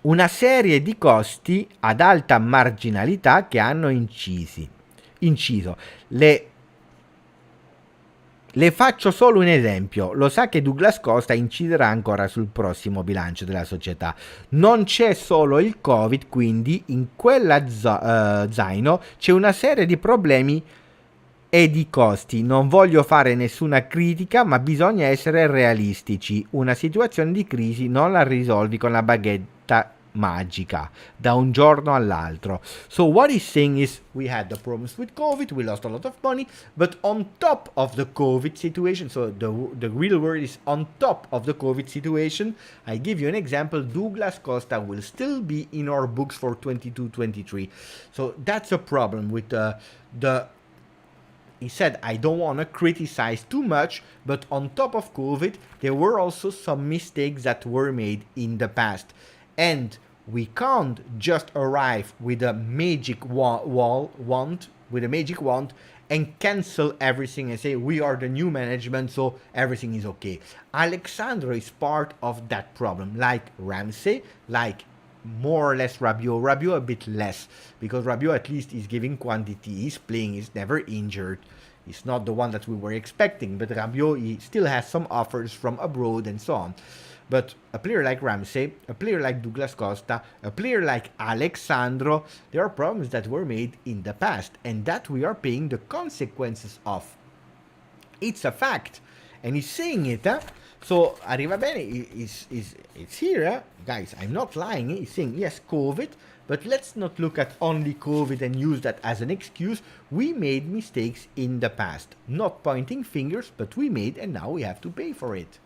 una serie di costi ad alta marginalità che hanno inciso. Le faccio solo un esempio. Lo sa che Douglas Costa inciderà ancora sul prossimo bilancio della società. Non c'è solo il Covid, quindi in quella zaino c'è una serie di problemi e di costi. Non voglio fare nessuna critica, ma bisogna essere realistici. Una situazione di crisi non la risolvi con la baghetta magica da un giorno all'altro. So what he's saying is, we had the problems with COVID, we lost a lot of money, but on top of the COVID situation, so the real word is on top of the COVID situation, I give you an example. Douglas Costa will still be in our books for 22-23. So that's a problem with the he said, I don't want to criticize too much, but on top of COVID, there were also some mistakes that were made in the past. And we can't just arrive with a magic wand, and cancel everything and say, we are the new management, so everything is okay. Alexandro is part of that problem, like Ramsey, like more or less Rabiot a bit less, because Rabiot at least is giving quantity, he's playing, he's never injured. He's not the one that we were expecting, but Rabiot, he still has some offers from abroad and so on. But a player like Ramsey, a player like Douglas Costa, a player like Alexandro, there are problems that were made in the past and that we are paying the consequences of. It's a fact. And he's saying it, huh? So Arriva Bene it's here, huh? Guys, I'm not lying. He's saying, yes, COVID, but let's not look at only COVID and use that as an excuse. We made mistakes in the past. Not pointing fingers, but we made, and now we have to pay for it.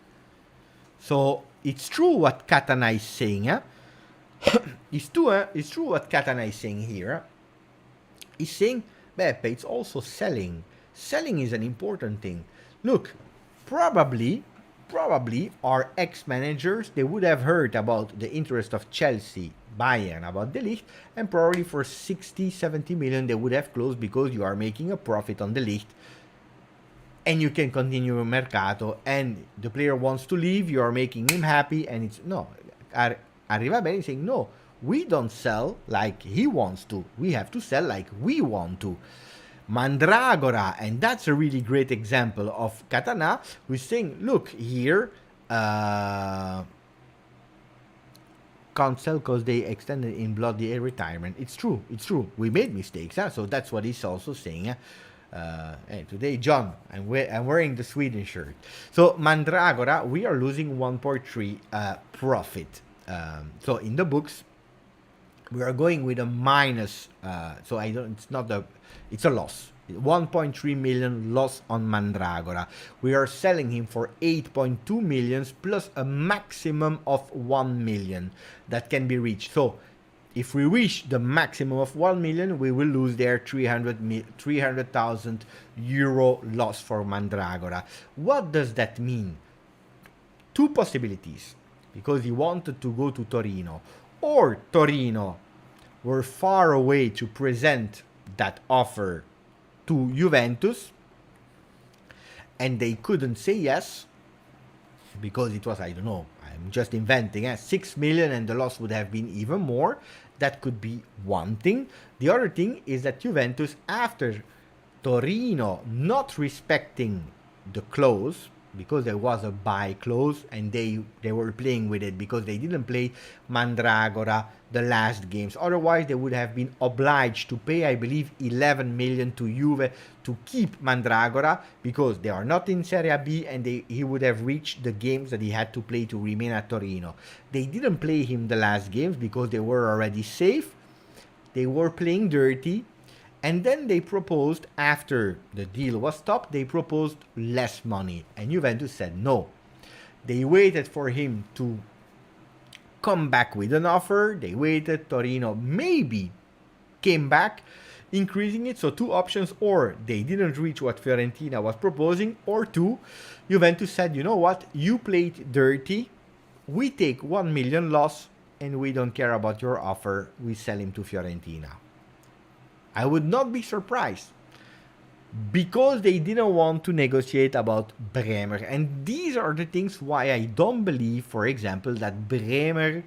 So it's true what Katana is saying, huh? It's true what Katana is saying here. He's saying, Beppe, it's also selling. Selling is an important thing. Look, probably our ex-managers, they would have heard about the interest of Chelsea, Bayern, about the Ligt, and probably for 60-70 million they would have closed because you are making a profit on the Ligt and you can continue Mercato, and the player wants to leave, you are making him happy, and it's no. Arriva Bene saying, no, we don't sell like he wants to, we have to sell like we want to. Mandragora, and that's a really great example of Katana, who's saying, look, here, can't sell because they extended in bloody retirement. It's true, we made mistakes, huh? So that's what he's also saying. Hey, today, John, I'm wearing the Sweden shirt. So Mandragora, we are losing 1.3 profit. So in the books, we are going with a minus. So it's a loss. 1.3 million loss on Mandragora. We are selling him for 8.2 millions plus a maximum of 1 million that can be reached. So if we reach the maximum of 1 million, we will lose their 300,000 euro loss for Mandragora. What does that mean? Two possibilities, because he wanted to go to Torino, or Torino were far away to present that offer to Juventus and they couldn't say yes because it was, I don't know, I'm just inventing, 6 million and the loss would have been even more. That could be one thing. The other thing is that Juventus, after Torino not respecting the clause, because there was a buy clause and they were playing with it because they didn't play Mandragora the last games. Otherwise, they would have been obliged to pay, I believe, 11 million to Juve to keep Mandragora because they are not in Serie B and he would have reached the games that he had to play to remain at Torino. They didn't play him the last games because they were already safe. They were playing dirty. And then they proposed, after the deal was stopped, they proposed less money. And Juventus said no. They waited for him to come back with an offer. They waited. Torino maybe came back, increasing it. So two options: or they didn't reach what Fiorentina was proposing, or two, Juventus said, you know what, you played dirty. We take 1 million loss and we don't care about your offer. We sell him to Fiorentina. I would not be surprised because they didn't want to negotiate about Bremer. And these are the things why I don't believe, for example, that Bremer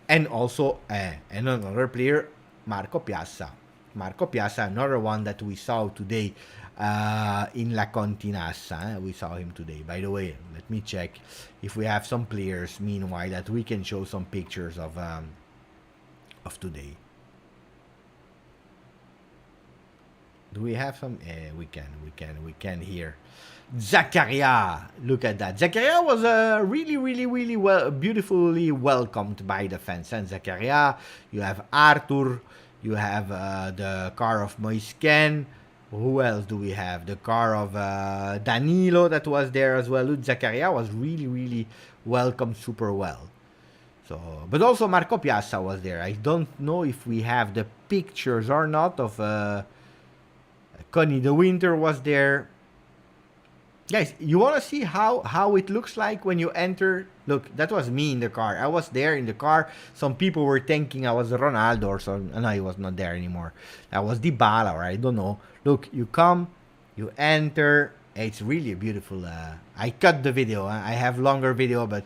and also and another player, Marco Piazza. Marco Piazza, another one that we saw today in La Continassa. We saw him today. By the way, let me check if we have some players, meanwhile, that we can show some pictures of today. Do we have some? We can here. Zakaria, look at that. Zakaria was really well, beautifully welcomed by the fans. And Zakaria, you have Arthur, you have the car of Moisken. Who else do we have? The car of Danilo that was there as well. Look, Zakaria was really welcomed super well. So, but also Marco Piazza was there. I don't know if we have the pictures or not of Connie the Winter was there. Guys, you want to see how it looks like when you enter? Look, that was me in the car. I was there in the car. Some people were thinking I was Ronaldo or so. No, he was not there anymore. That was Dybala, or I don't know. Look, you come, you enter. It's really beautiful. I cut the video. I have longer video, but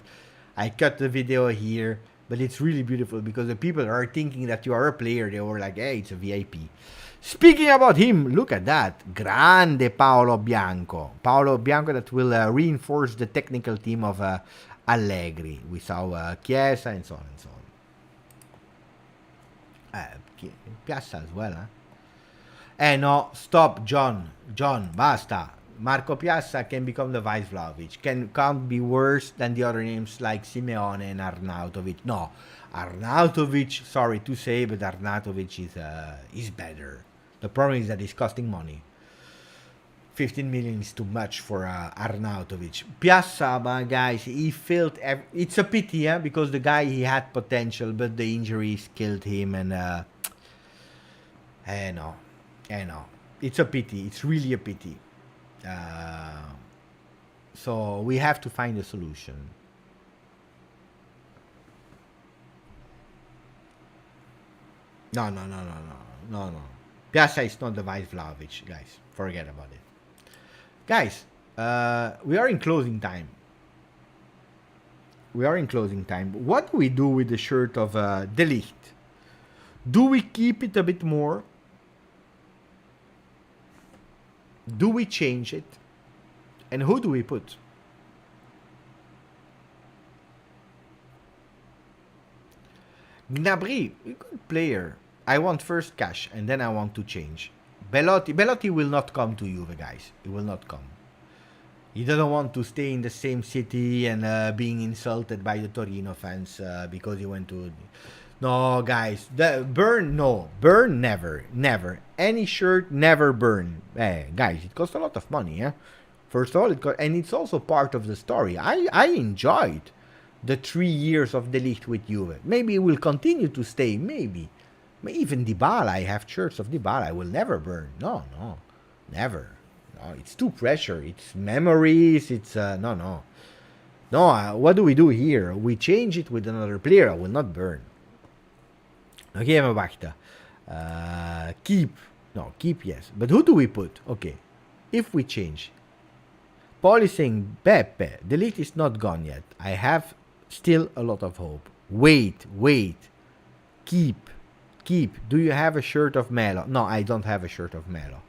I cut the video here. But it's really beautiful because the people are thinking that you are a player. They were like, hey, it's a VIP. Speaking about him, look at that. Grande Paolo Bianco. Paolo Bianco that will reinforce the technical team of Allegri. We saw Chiesa and so on and so on. Piazza as well, huh? No, stop, John. John, basta. Marco Piazza can become the vice Vlahovic. Can't be worse than the other names like Simeone and Arnautovic. No, Arnautovic, sorry to say, but Arnautovic is better. The problem is that it's costing money. 15 million is too much for Arnautovic. Piazza, guys, he failed. It's a pity, because the guy, he had potential, but the injuries killed him. And I know. It's a pity. It's really a pity. So we have to find a solution. No. Piazza is not the vice Vlahovic, guys. Forget about it. Guys, we are in closing time. What do we do with the shirt of De Ligt? Do we keep it a bit more? Do we change it? And who do we put? Gnabry, a good player. I want first cash and then I want to change. Belotti will not come to Juve, guys. He will not come. He doesn't want to stay in the same city and being insulted by the Torino fans because he went to... No, guys. Burn, no. Burn, never. Any shirt, never burn. Guys, it costs a lot of money, First of all, and it's also part of the story. I enjoyed the 3 years of De Ligt with Juve. Maybe he will continue to stay, maybe. Even Dybala, I have shirts of Dybala. I will never burn. No, never. No, it's too pressure. It's memories. It's no. What do we do here? We change it with another player. I will not burn. Okay, Mabakta. Keep, yes. But who do we put? Okay, if we change. Paul is saying, Pepe, De Ligt is not gone yet. I have still a lot of hope. Wait. Keep. Do you have a shirt of Melo? No, I don't have a shirt of Melo.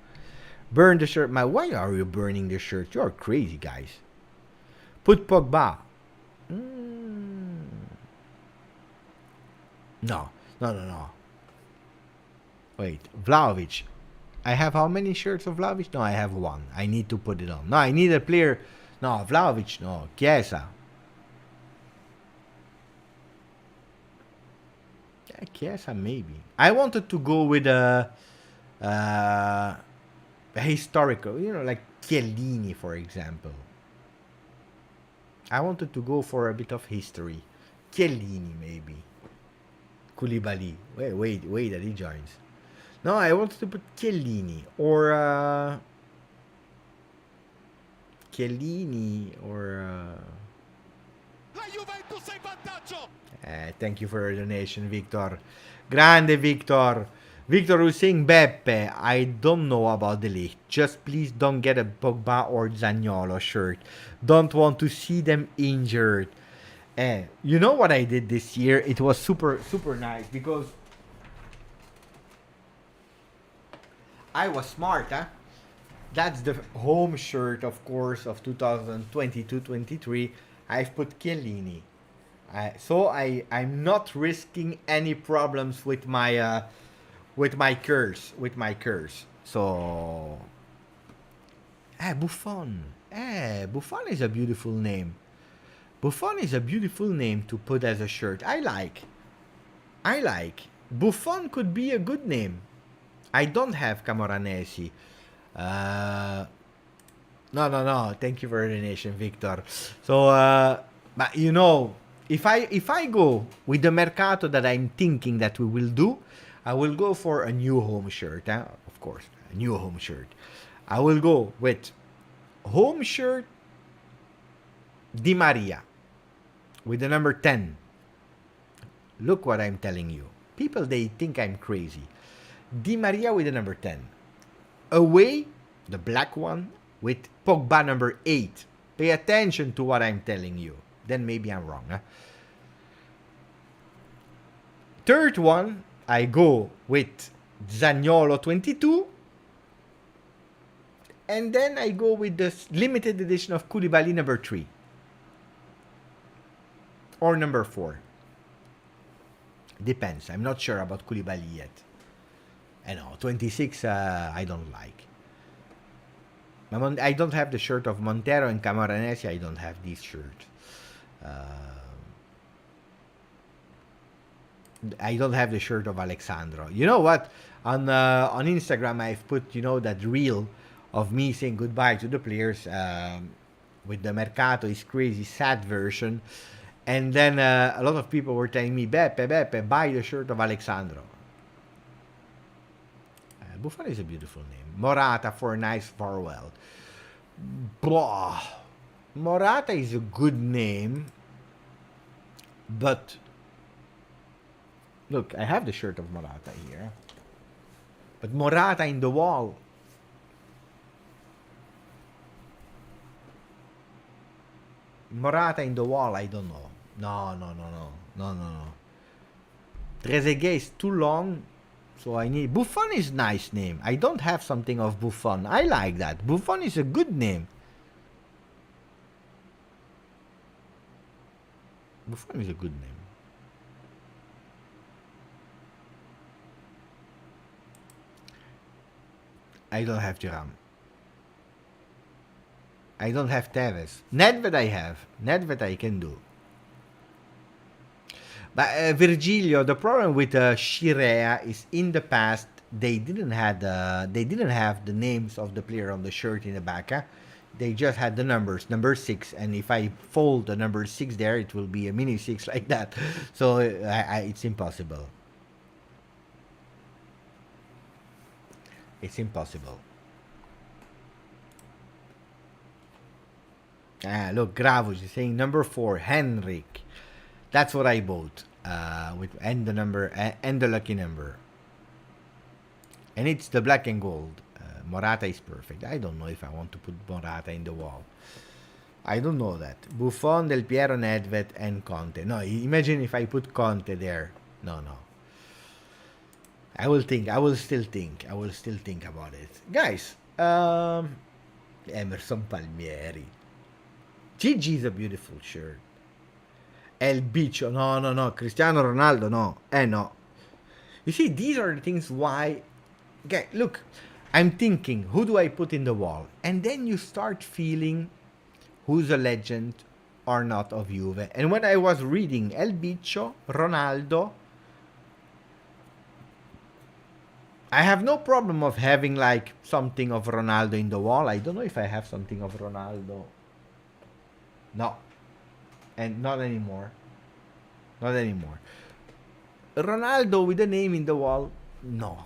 Burn the shirt. Why are you burning the shirt? You're crazy, guys. Put Pogba. No. Wait, Vlahovic. I have how many shirts of Vlahovic? No, I have one. I need to put it on. No, I need a player. No, Vlahovic, no. Chiesa. Chiesa, maybe. I wanted to go with a historical, like Chiellini, for example. I wanted to go for a bit of history. Chiellini, maybe. Koulibaly. Wait that he joins. No, I wanted to put Chiellini or La Juventus è in vantaggio. thank you for your donation, Victor. Grande Victor. Victor was saying, Beppe, I don't know about the Ligt. Just please don't get a Pogba or Zaniolo shirt. Don't want to see them injured. You know what I did this year? It was super, super nice because I was smart, huh? That's the home shirt, of course, of 2022-23. I've put Chiellini. I'm not risking any problems with my curse. So Buffon. Buffon is a beautiful name. Buffon is a beautiful name to put as a shirt. I like. Buffon could be a good name. I don't have Camoranesi. No. Thank you for the donation, Victor. So, but you know, if I go with the Mercato that I'm thinking that we will do, I will go for a new home shirt. Of course, a new home shirt. I will go with home shirt Di Maria with the number 10. Look what I'm telling you. People, they think I'm crazy. Di Maria with the number 10. Away, the black one, with Pogba number 8. Pay attention to what I'm telling you. Then maybe I'm wrong. Huh? Third one, I go with Zaniolo 22. And then I go with the limited edition of Koulibaly number 3. Or number 4. Depends. I'm not sure about Koulibaly yet. I know, 26 I don't like. I don't have the shirt of Montero and Camoranesi. I don't have these shirts. I don't have the shirt of Alexandro. You know what? On Instagram, I've put, that reel of me saying goodbye to the players with the Mercato is crazy sad version. And then a lot of people were telling me, Beppe, buy the shirt of Alexandro. Buffon is a beautiful name. Morata for a nice farewell. Blah. Morata is a good name. But look, I have the shirt of Morata here. But Morata in the wall. Morata in the wall, I don't know. No. Trezeguet is too long. So I need... Buffon is a nice name. I don't have something of Buffon. I like that. Buffon is a good name. Buffon is a good name. I don't have Thuram. I don't have Tevez. Nedved I have. Nedved I can do. But Virgilio, the problem with Shirea is in the past they didn't have the names of the player on the shirt in the back. They just had the numbers, number 6, and if I fold the number 6 there, it will be a mini 6 like that. So it's impossible. It's impossible. Look, Gravus is saying number 4, Henrik. That's what I bought. And the number and the lucky number. And it's the black and gold. Morata is perfect. I don't know if I want to put Morata in the wall. I don't know that. Buffon, Del Piero, Nedved, and Conte. No, imagine if I put Conte there. No. I will still think about it. Guys, Emerson Palmieri. GG is a beautiful shirt. El Bicho. No. Cristiano Ronaldo, no. No. You see, these are the things why... Okay, look. I'm thinking, who do I put in the wall? And then you start feeling who's a legend or not of Juve. And when I was reading El Bicho, Ronaldo, I have no problem of having like something of Ronaldo in the wall. I don't know if I have something of Ronaldo. No. And not anymore. Ronaldo with a name in the wall? No.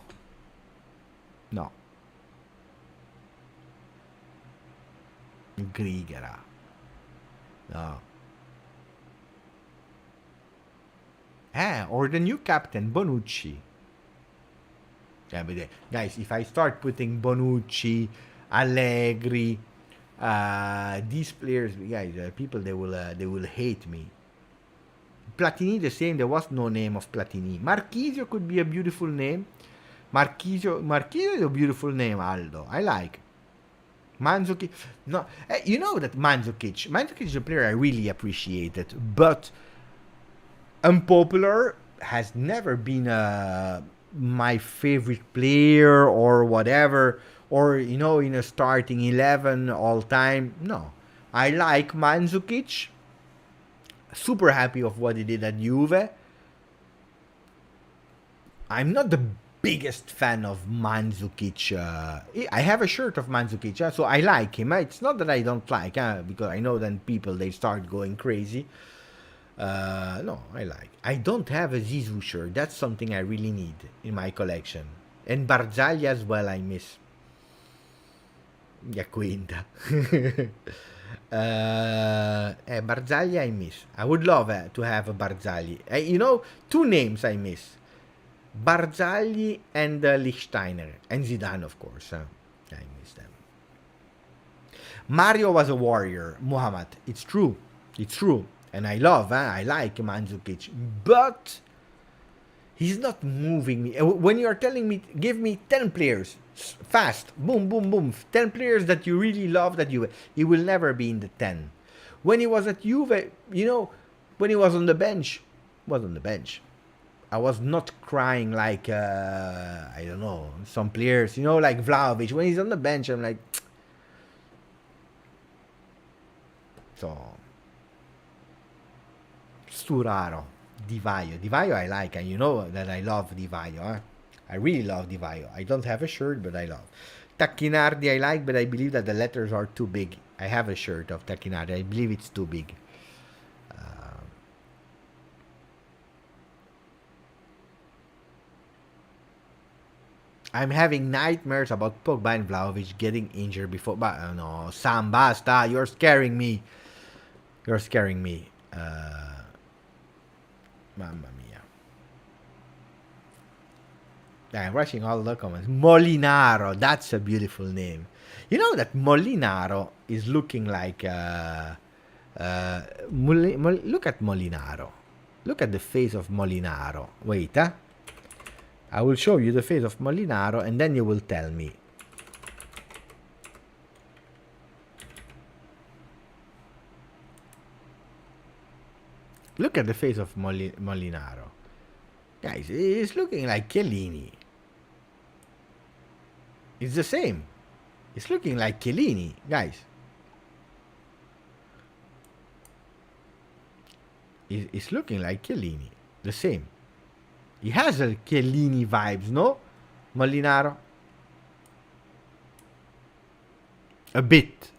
Grigera. No. Or the new captain, Bonucci. Yeah, but guys, if I start putting Bonucci, Allegri, these players, guys, people they will hate me. Platini the same. There was no name of Platini. Marchisio could be a beautiful name. Marchisio is a beautiful name, Aldo. I like. Mandzukic, no, you know that Mandzukic is a player I really appreciated, but unpopular, has never been my favorite player or whatever, or in a starting 11 all time. No, I like Mandzukic. Super happy of what he did at Juve. I'm not the biggest fan of Mandzukic. I have a shirt of Mandzukic, so I like him. It's not that I don't like, because I know then people they start going crazy. No, I like. I don't have a Zizou shirt. That's something I really need in my collection. And Barzagli as well, I miss. Quinta. Barzagli I miss. I would love to have a Barzagli. Two names I miss. Barzagli and Lichtsteiner. And Zidane, of course. I miss them. Mario was a warrior. Muhammad. It's true. And I like Mandzukic. But he's not moving me. When you're telling me, give me 10 players, fast, boom, boom, boom, 10 players that you really love that he will never be in the 10. When he was at Juve, when he was on the bench, I was not crying like, I don't know, some players, like Vlahovic. When he's on the bench, I'm like, so, Sturaro. Di Vaio I like, and you know that I love Di Vaio. I really love Di Vaio. I don't have a shirt, but I love. Tacchinardi I like, but I believe that the letters are too big. I have a shirt of Tacchinardi. I believe it's too big. I'm having nightmares about Pogba and Vlahovic getting injured before. But no, Sam, basta. You're scaring me. Mamma mia. I'm rushing all the comments. Molinaro, that's a beautiful name. You know that Molinaro is looking like... look at Molinaro. Look at the face of Molinaro. Wait, I will show you the face of Molinaro and then you will tell me. Look at the face of Molinaro. Guys, it's looking like Chiellini. It's the same. It's looking like Chiellini, guys. It's looking like Chiellini. The same. He has a Chiellini vibes, no? Molinaro? A bit.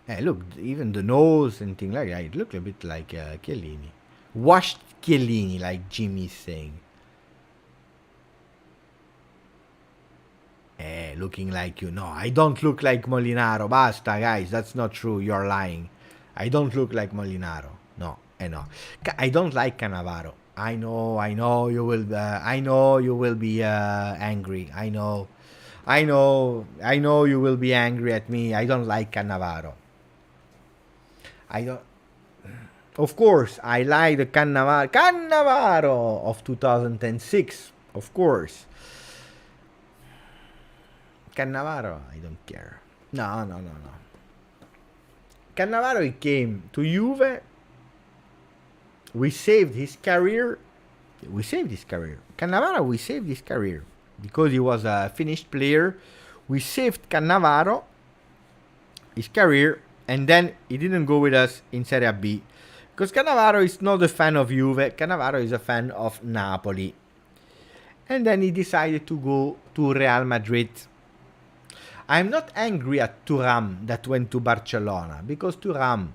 Hey, look, even the nose and things like that, it looks a bit like Chiellini. Washed Chiellini, like Jimmy's saying. Looking like you. No, I don't look like Molinaro. Basta, guys, that's not true. You're lying. I don't look like Molinaro. No, no. I don't like Cannavaro. I know you will be angry. I know you will be angry at me. I don't like Cannavaro. Of course, I like the Cannavaro of 2006. Of course. Cannavaro, I don't care. No. Cannavaro, he came to Juve. We saved his career. Cannavaro, we saved his career. Because he was a finished player. We saved Cannavaro, his career. And then he didn't go with us in Serie B. Because Cannavaro is not a fan of Juve. Cannavaro is a fan of Napoli. And then he decided to go to Real Madrid. I'm not angry at Thuram that went to Barcelona. Because Thuram,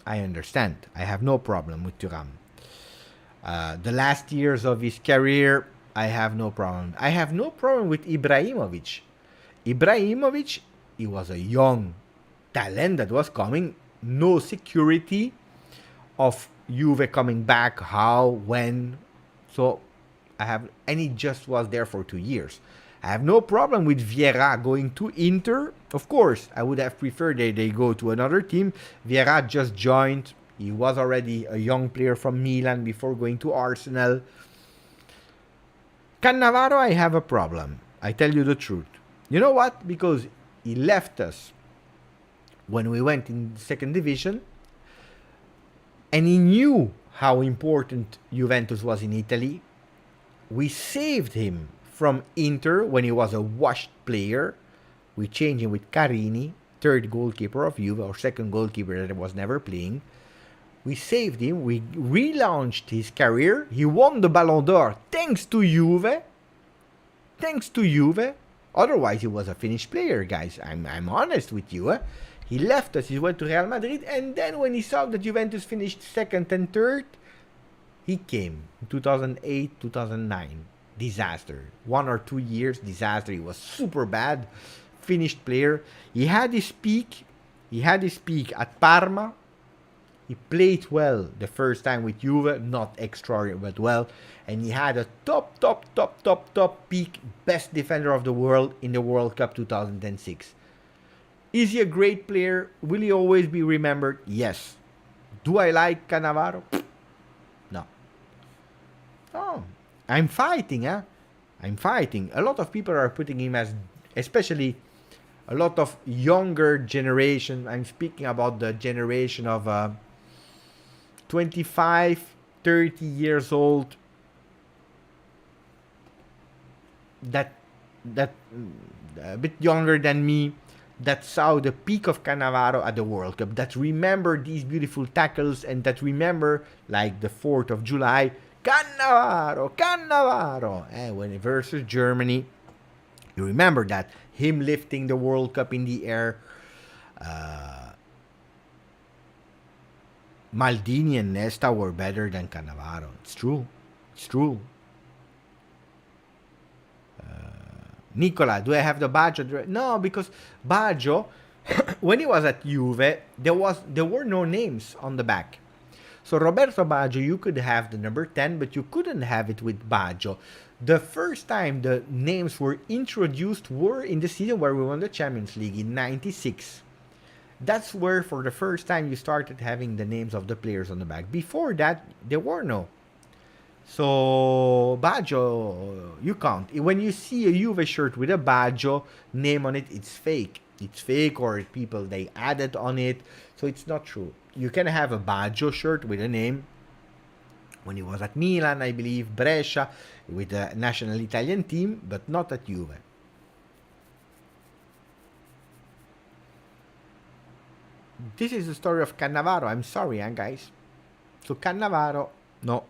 I understand. I have no problem with Thuram. The last years of his career, I have no problem. I have no problem with Ibrahimovic. Ibrahimovic, he was a young talent that was coming. No security of Juve coming back. How, when. So And he just was there for 2 years. I have no problem with Vieira going to Inter. Of course, I would have preferred they go to another team. Vieira just joined. He was already a young player from Milan before going to Arsenal. Cannavaro, I have a problem. I tell you the truth. You know what? Because he left us when we went in second division, and he knew how important Juventus was in Italy. We saved him from Inter when he was a washed player. We changed him with Carini, third goalkeeper of Juve, or second goalkeeper that was never playing. We saved him. We relaunched his career. He won the Ballon d'Or thanks to Juve. Thanks to Juve. Otherwise, he was a finished player, guys. I'm honest with you. He left us. He went to Real Madrid. And then when he saw that Juventus finished second and third, he came in 2008, 2009. Disaster. 1 or 2 years, disaster. He was super bad. Finished player. He had his peak. At Parma. He played well the first time with Juve, not extraordinary, but well. And he had a top peak, best defender of the world in the World Cup 2006. Is he a great player? Will he always be remembered? Yes. Do I like Cannavaro? No. Oh, I'm fighting, I'm fighting. A lot of people are putting him as, especially a lot of younger generation. I'm speaking about the generation of 25, 30 years old. That a bit younger than me, that saw the peak of Cannavaro at the World Cup, that remember these beautiful tackles, and that remember, like the 4th of July, Cannavaro, when versus Germany. You remember that, him lifting the World Cup in the air. Maldini and Nesta were better than Cannavaro. It's true. Nicola, do I have the Baggio? No, because Baggio, when he was at Juve, there were no names on the back. So Roberto Baggio, you could have the number 10, but you couldn't have it with Baggio. The first time the names were introduced were in the season where we won the Champions League in 96. That's where, for the first time, you started having the names of the players on the back. Before that, there were no. So, Baggio, you can't. When you see a Juve shirt with a Baggio name on it, it's fake. It's fake, or people, they added on it. So, it's not true. You can have a Baggio shirt with a name. When he was at Milan, I believe, Brescia, with the national Italian team, but not at Juve. This is the story of Cannavaro. I'm sorry, guys. So, Cannavaro, no.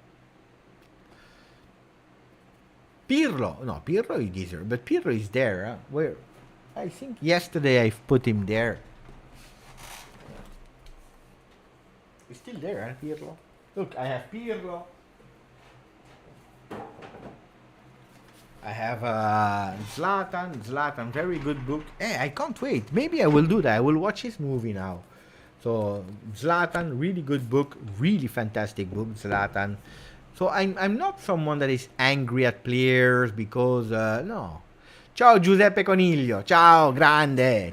Pirlo he deserves, but Pirlo is there. Where? I think yesterday I put him there. He's still there, Pirlo. Look, I have Pirlo. I have Zlatan, very good book. Hey, I can't wait. Maybe I will do that. I will watch his movie now. So, Zlatan, really good book, really fantastic book, Zlatan. So I'm not someone that is angry at players because, no. Ciao Giuseppe Coniglio, ciao grande.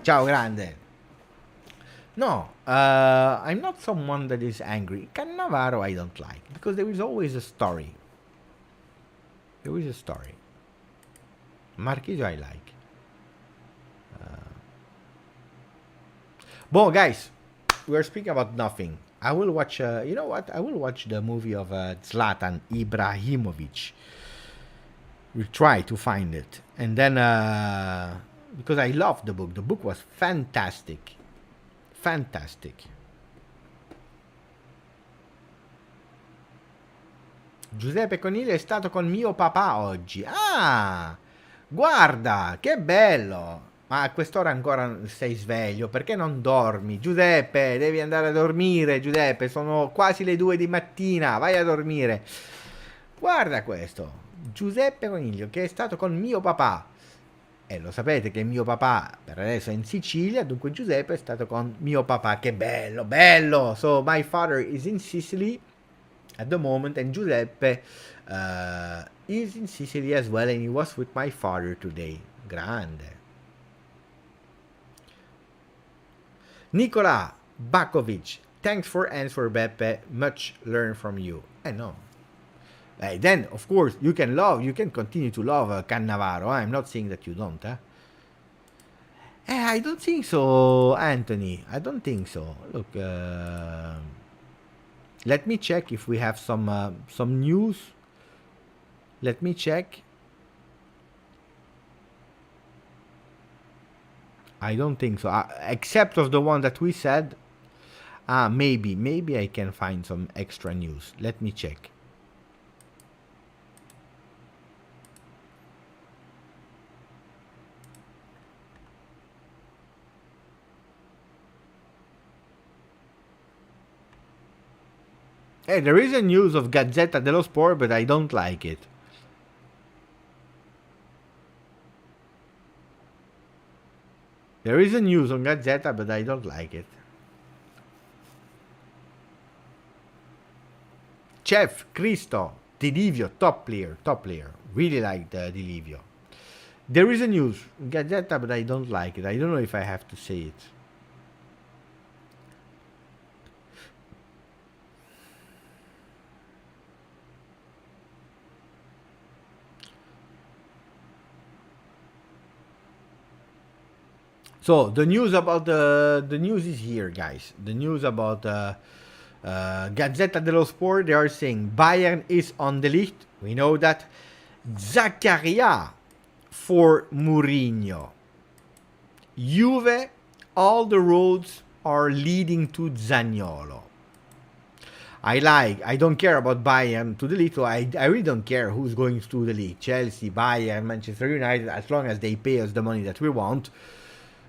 No, I'm not someone that is angry. Cannavaro I don't like, because there is always a story. Marchisio I like. Bon, guys, we're speaking about nothing. I will watch, you know what? I will watch the movie of Zlatan Ibrahimovic. We'll try to find it. And then, because I love the book. The book was fantastic. Giuseppe Coniglio è stato con mio papà oggi. Ah, guarda, che bello. Ma a quest'ora ancora sei sveglio, perché non dormi? Giuseppe, devi andare a dormire, Giuseppe, sono quasi le 2 di mattina, vai a dormire. Guarda questo, Giuseppe Coniglio, che è stato con mio papà. E lo sapete che mio papà per adesso è in Sicilia, dunque Giuseppe è stato con mio papà. Che bello. So my father is in Sicily at the moment, and Giuseppe is in Sicily as well, and he was with my father today. Grande. Nicola Bakovic, thanks for answer, Beppe. Much learn from you. I know. Then, of course, you can continue to love Cannavaro. I'm not saying that you don't. I don't think so, Anthony. I don't think so. Look, let me check if we have some news. Let me check. I don't think so. Except of the one that we said. Maybe I can find some extra news. Let me check. Hey, there is a news of Gazzetta dello Sport, but I don't like it. There is a news on Gazzetta, but I don't like it. Chef, Cristo, Di Livio, top player. Really like Di Livio. There is a news on Gazzetta, but I don't like it. I don't know if I have to say it. So the news about the news is here, guys. The news about Gazzetta dello Sport. They are saying Bayern is on the Ligt. We know that. Zakaria for Mourinho. Juve. All the roads are leading to Zaniolo. I don't care about Bayern to the league, so I really don't care who's going to the league. Chelsea, Bayern, Manchester United, as long as they pay us the money that we want.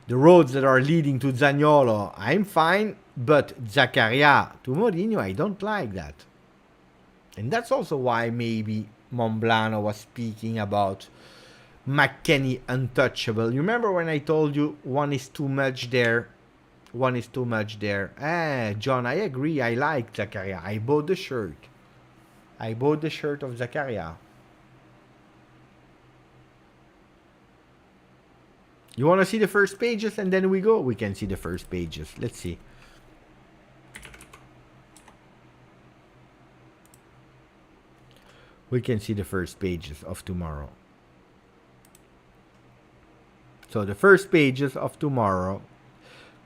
The roads that are leading to Zaniolo, I'm fine, but Zakaria to Mourinho, I don't like that. And that's also why maybe Monblano was speaking about McKennie untouchable. You remember when I told you one is too much there? John, I agree. I like Zakaria. I bought the shirt. of Zakaria. You want to see the first pages and then we go? We can see the first pages. Let's see. We can see the first pages of tomorrow. So the first pages of tomorrow,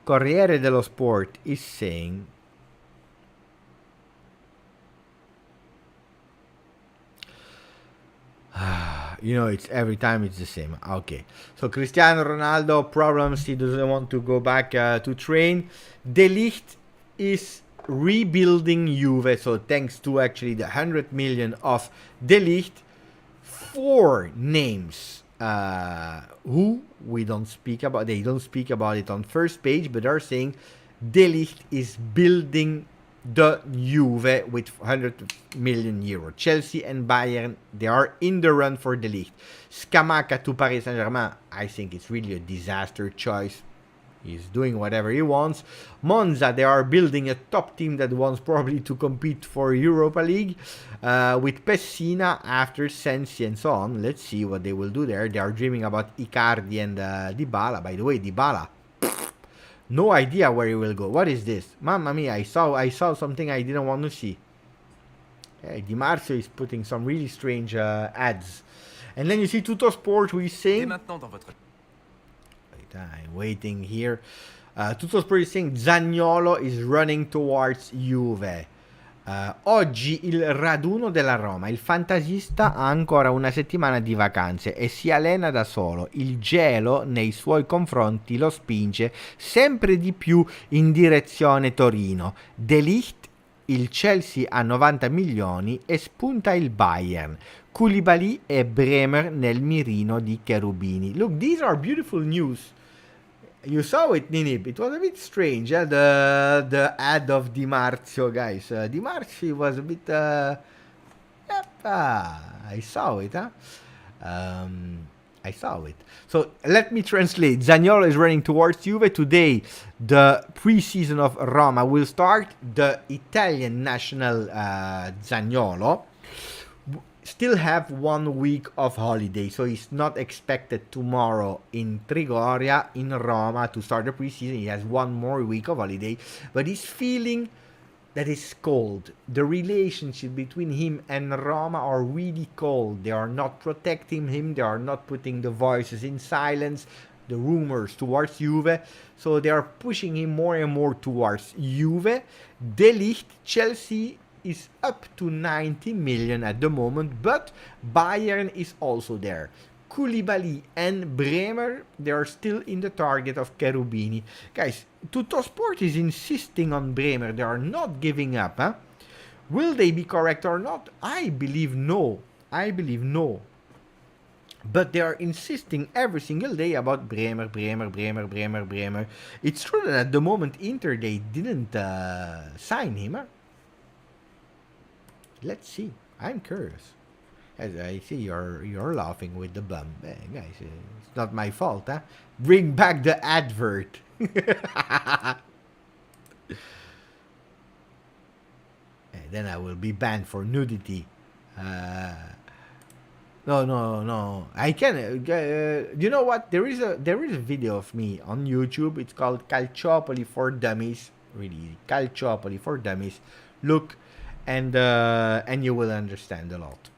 Corriere dello Sport is saying it's every time it's the same. Okay. So Cristiano Ronaldo problems. He doesn't want to go back to train. De Ligt is rebuilding Juve. So thanks to actually the 100 million of De Ligt, 4 names who we don't speak about. They don't speak about it on first page, but are saying De Ligt is building the Juve with 100 million euro. Chelsea and Bayern, they are in the run for De Ligt. Scamacca to Paris Saint-Germain, I think it's really a disaster choice. He's doing whatever he wants. Monza, they are building a top team that wants probably to compete for Europa League with Pessina after Sensi and so on. Let's see what they will do there. They are dreaming about Icardi and Dybala. By the way, Dybala, no idea where he will go. What is this? Mamma mia, I saw something I didn't want to see. Hey, Di Marzio is putting some really strange ads. And then you see Tutto Sport who is saying... I'm waiting here. Tutto Sport is saying Zaniolo is running towards Juve. Oggi il raduno della Roma. Il fantasista ha ancora una settimana di vacanze e si allena da solo. Il gelo nei suoi confronti lo spinge sempre di più in direzione Torino. De Ligt, il Chelsea a 90 milioni e spunta il Bayern. Koulibaly e Bremer nel mirino di Cherubini. Look, these are beautiful news. You saw it, Ninib. It was a bit strange, the ad of Di Marzio, guys. Di Marzio was a bit... I saw it, huh? I saw it. So, let me translate. Zaniolo is running towards Juve. Today, the pre-season of Roma will start. The Italian national Zaniolo still have 1 week of holiday, so he's not expected tomorrow in Trigoria, in Roma, to start the preseason. He has 1 more week of holiday, but he's feeling that is cold. The relationship between him and Roma are really cold. They are not protecting him. They are not putting the voices in silence, the rumors towards Juve. So they are pushing him more and more towards Juve. Ligt, Chelsea is up to 90 million at the moment, but Bayern is also there. Koulibaly and Bremer, they are still in the target of Cherubini. Guys, Tuttosport is insisting on Bremer. They are not giving up. Huh? Will they be correct or not? I believe no. But they are insisting every single day about Bremer. It's true that at the moment Inter, they didn't sign him. Huh? Let's see. I'm curious. As I see you're laughing with the bum. Guys, it's not my fault, huh? Bring back the advert. Then I will be banned for nudity. No. I can. You know what? There is a video of me on YouTube. It's called Calciopoli for Dummies. Really, Calciopoli for Dummies. Look, and you will understand a lot.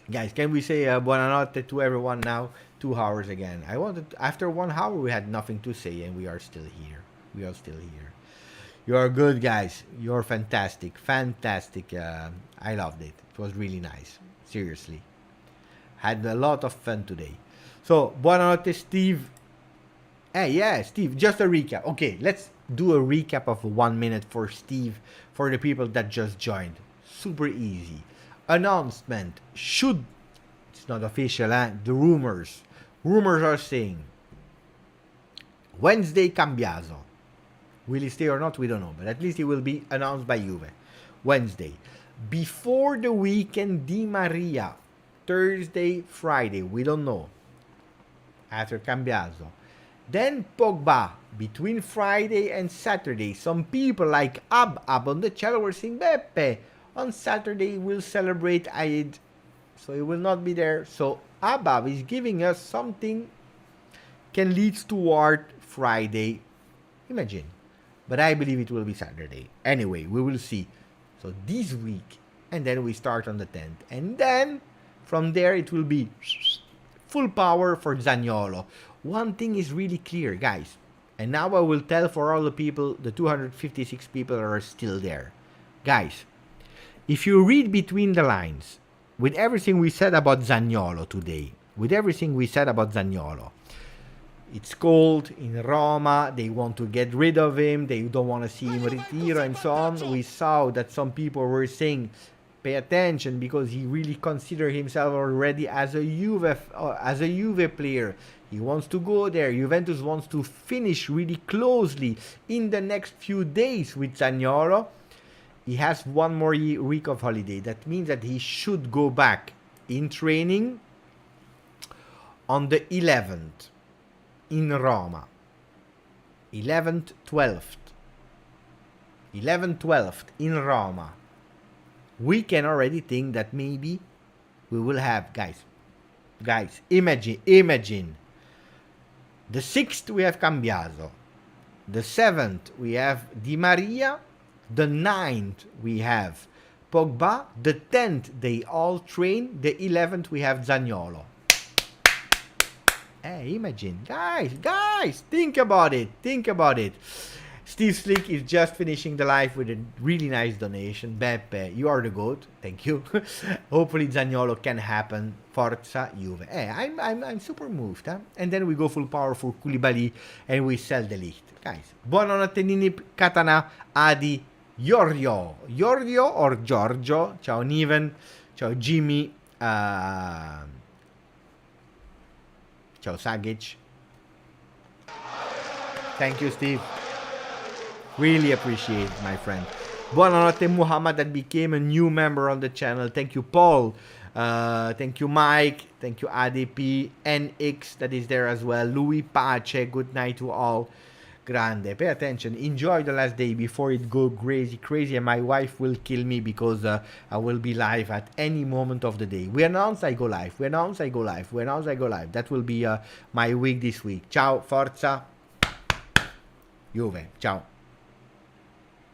Guys, can we say buonanotte to everyone now? 2 hours again. After 1 hour, we had nothing to say, and we are still here. You are good, guys. You're fantastic. I loved it. It was really nice. Seriously. Had a lot of fun today. So, buonanotte, Steve. Hey, yeah, Steve, just a recap. Okay, let's do a recap of 1 minute for Steve, for the people that just joined. Super easy. Announcement should, it's not official, the rumors are saying Wednesday Cambiaso. Will he stay or not? We don't know, but at least he will be announced by Juve Wednesday. Before the weekend, Di Maria. Thursday, Friday, we don't know. After Cambiaso. Then Pogba, between Friday and Saturday. Some people like Ab on the channel were saying, Beppe, on Saturday we'll celebrate Eid, so he will not be there. So Abab is giving us something can lead toward Friday. Imagine. But I believe it will be Saturday. Anyway, we will see. So this week, and then we start on the 10th. And then from there it will be full power for Zaniolo. One thing is really clear, guys. And now I will tell for all the people, the 256 people that are still there. Guys, if you read between the lines, with everything we said about Zaniolo today, it's cold in Roma, they want to get rid of him, they don't want to see him retiro and so on. We saw that some people were saying, pay attention, because he really considers himself already as a Juve player. He wants to go there. Juventus wants to finish really closely in the next few days with Zaniolo. He has 1 more week of holiday. That means that he should go back in training on the 11th in Roma. 11th, 12th. 11th, 12th in Roma. We can already think that maybe we will have, guys, imagine. The 6th we have Cambiaso. The 7th we have Di Maria. The 9th we have Pogba. The 10th they all train. The 11th we have Zaniolo. Hey, imagine. Guys, think about it. Steve Slick is just finishing the live with a really nice donation. Beppe, you are the GOAT. Thank you. Hopefully Zaniolo can happen. Forza Juve. Hey, I'm super moved. Huh? And then we go full power for Koulibaly and we sell the Ligt. Guys, buonanotte Ninip, Katana, Adi, Giorgio or Giorgio. Ciao Niven. Ciao Jimmy. Ciao Sagic. Thank you, Steve. Really appreciate it, my friend. Buonanotte Muhammad that became a new member on the channel. Thank you, Paul. Thank you, Mike. Thank you, ADP. NX that is there as well. Louis Pace. Good night to all. Grande. Pay attention. Enjoy the last day before it go crazy, and my wife will kill me because I will be live at any moment of the day. We announce I go live. We announce I go live. We announce I go live. That will be my week this week. Ciao, forza, Juve. Ciao.